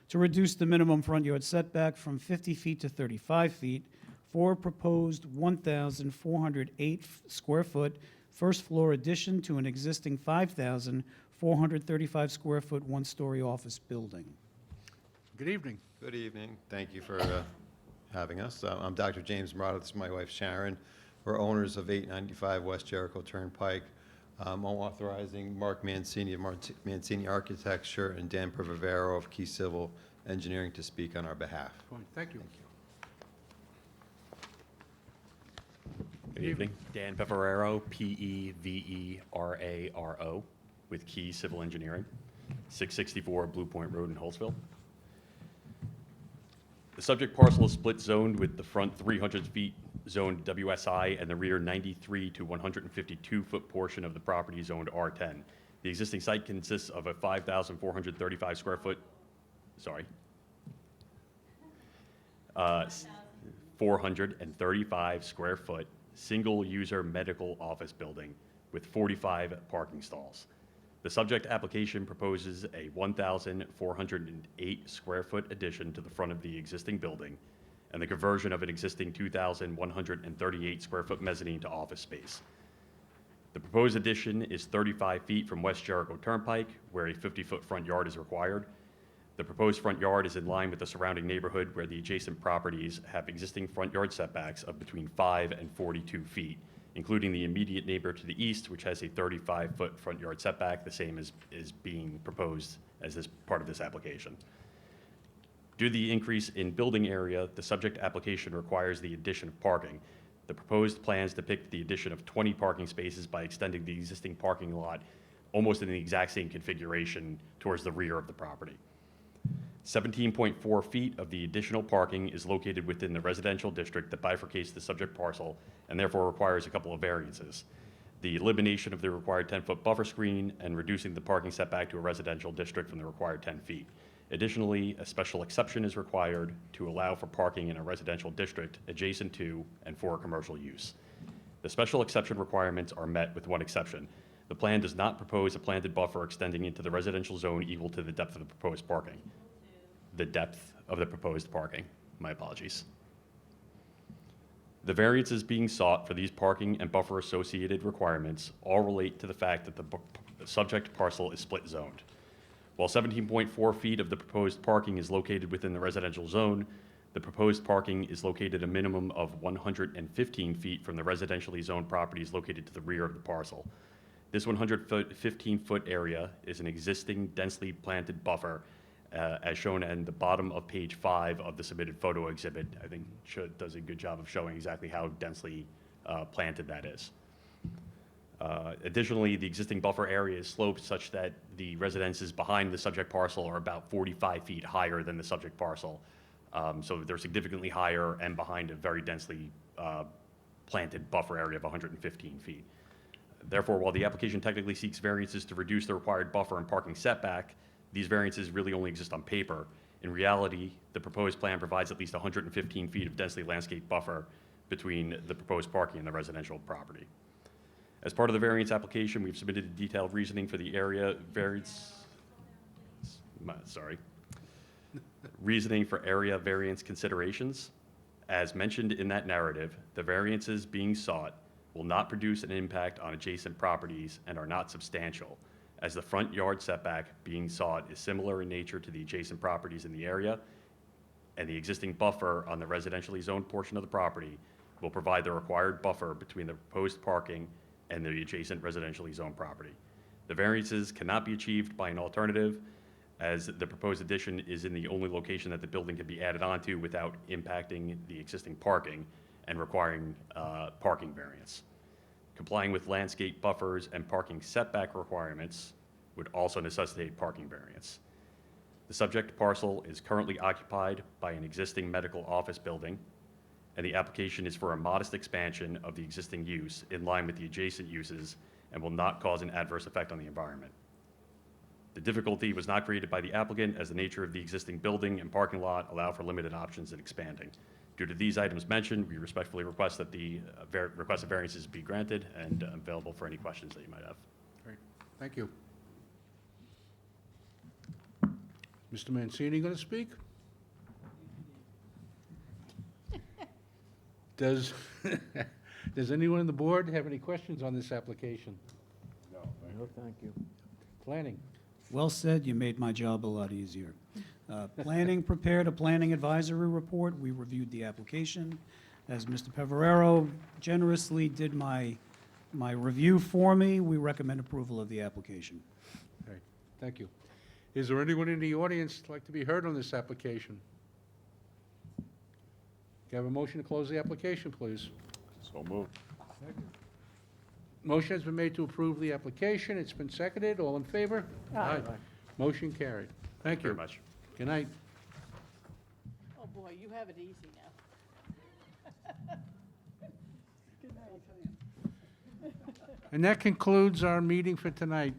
to reduce the minimum front yard setback from 50 feet to 35 feet, for a proposed 1,408 square foot first floor addition to an existing 5,435 square foot one-story office building. Good evening. Good evening. Thank you for having us. I'm Dr. James Murata. This is my wife Sharon. We're owners of 895 West Jericho Turnpike. I'm authorizing Mark Mancini of Mancini Architecture and Dan Privavero of Key Civil Engineering to speak on our behalf. Fine, thank you. Good evening. Dan Peveraro, Peveraro, with Key Civil Engineering, 664 Blue Point Road in Holtzville. The subject parcel is split zoned with the front 300 feet zoned WSI and the rear 93 to 152 foot portion of the property zoned R10. The existing site consists of a 5,435 square foot, 435 square foot single-user medical office building with 45 parking stalls. The subject application proposes a 1,408 square foot addition to the front of the existing building and the conversion of an existing 2,138 square foot mezzanine to office space. The proposed addition is 35 feet from West Jericho Turnpike, where a 50-foot front yard is required. The proposed front yard is in line with the surrounding neighborhood, where the adjacent properties have existing front yard setbacks of between 5 and 42 feet, including the immediate neighbor to the east, which has a 35-foot front yard setback, the same as is being proposed as this part of this application. Due to the increase in building area, the subject application requires the addition of parking. The proposed plans depict the addition of 20 parking spaces by extending the existing parking lot almost in the exact same configuration towards the rear of the property. 17.4 feet of the additional parking is located within the residential district that bifurcates the subject parcel and therefore requires a couple of variances. The elimination of the required 10-foot buffer screen and reducing the parking setback to a residential district from the required 10 feet. Additionally, a special exception is required to allow for parking in a residential district adjacent to and for commercial use. The special exception requirements are met with one exception. The plan does not propose a planted buffer extending into the residential zone equal to the depth of the proposed parking. The depth of the proposed parking. My apologies. The variances being sought for these parking and buffer associated requirements all relate to the fact that the subject parcel is split zoned. While 17.4 feet of the proposed parking is located within the residential zone, the proposed parking is located a minimum of 115 feet from the residentially zoned properties located to the rear of the parcel. This 115-foot area is an existing densely planted buffer as shown in the bottom of page 5 of the submitted photo exhibit. I think does a good job of showing exactly how densely planted that is. Additionally, the existing buffer area is sloped such that the residences behind the subject parcel are about 45 feet higher than the subject parcel. So they're significantly higher and behind a very densely planted buffer area of 115 feet. Therefore, while the application technically seeks variances to reduce the required buffer and parking setback, these variances really only exist on paper. In reality, the proposed plan provides at least 115 feet of densely landscaped buffer between the proposed parking and the residential property. As part of the variance application, we've submitted detailed reasoning for the area variance, reasoning for area variance considerations. As mentioned in that narrative, the variances being sought will not produce an impact on adjacent properties and are not substantial, as the front yard setback being sought is similar in nature to the adjacent properties in the area, and the existing buffer on the residentially zoned portion of the property will provide the required buffer between the proposed parking and the adjacent residentially zoned property. The variances cannot be achieved by an alternative, as the proposed addition is in the only location that the building can be added onto without impacting the existing parking and requiring parking variance. Complying with landscape buffers and parking setback requirements would also necessitate parking variance. The subject parcel is currently occupied by an existing medical office building, and the application is for a modest expansion of the existing use in line with the adjacent uses and will not cause an adverse effect on the environment. The difficulty was not created by the applicant, as the nature of the existing building and parking lot allow for limited options in expanding. Due to these items mentioned, we respectfully request that the requested variances be granted, and I'm available for any questions that you might have. Great, thank you. Mr. Mancini going to speak? Does anyone on the board have any questions on this application? No, thank you. Planning? Well said, you made my job a lot easier. Planning prepared a planning advisory report. We reviewed the application. As Mr. Peverero generously did my review for me, we recommend approval of the application. Okay, thank you. Is there anyone in the audience that'd like to be heard on this application? Can I have a motion to close the application, please? So moved. Motion has been made to approve the application. It's been seconded. All in favor? Aye. Motion carried. Thank you. Very much. Good night. Oh, boy, you have it easy now. Good night. And that concludes our meeting for tonight.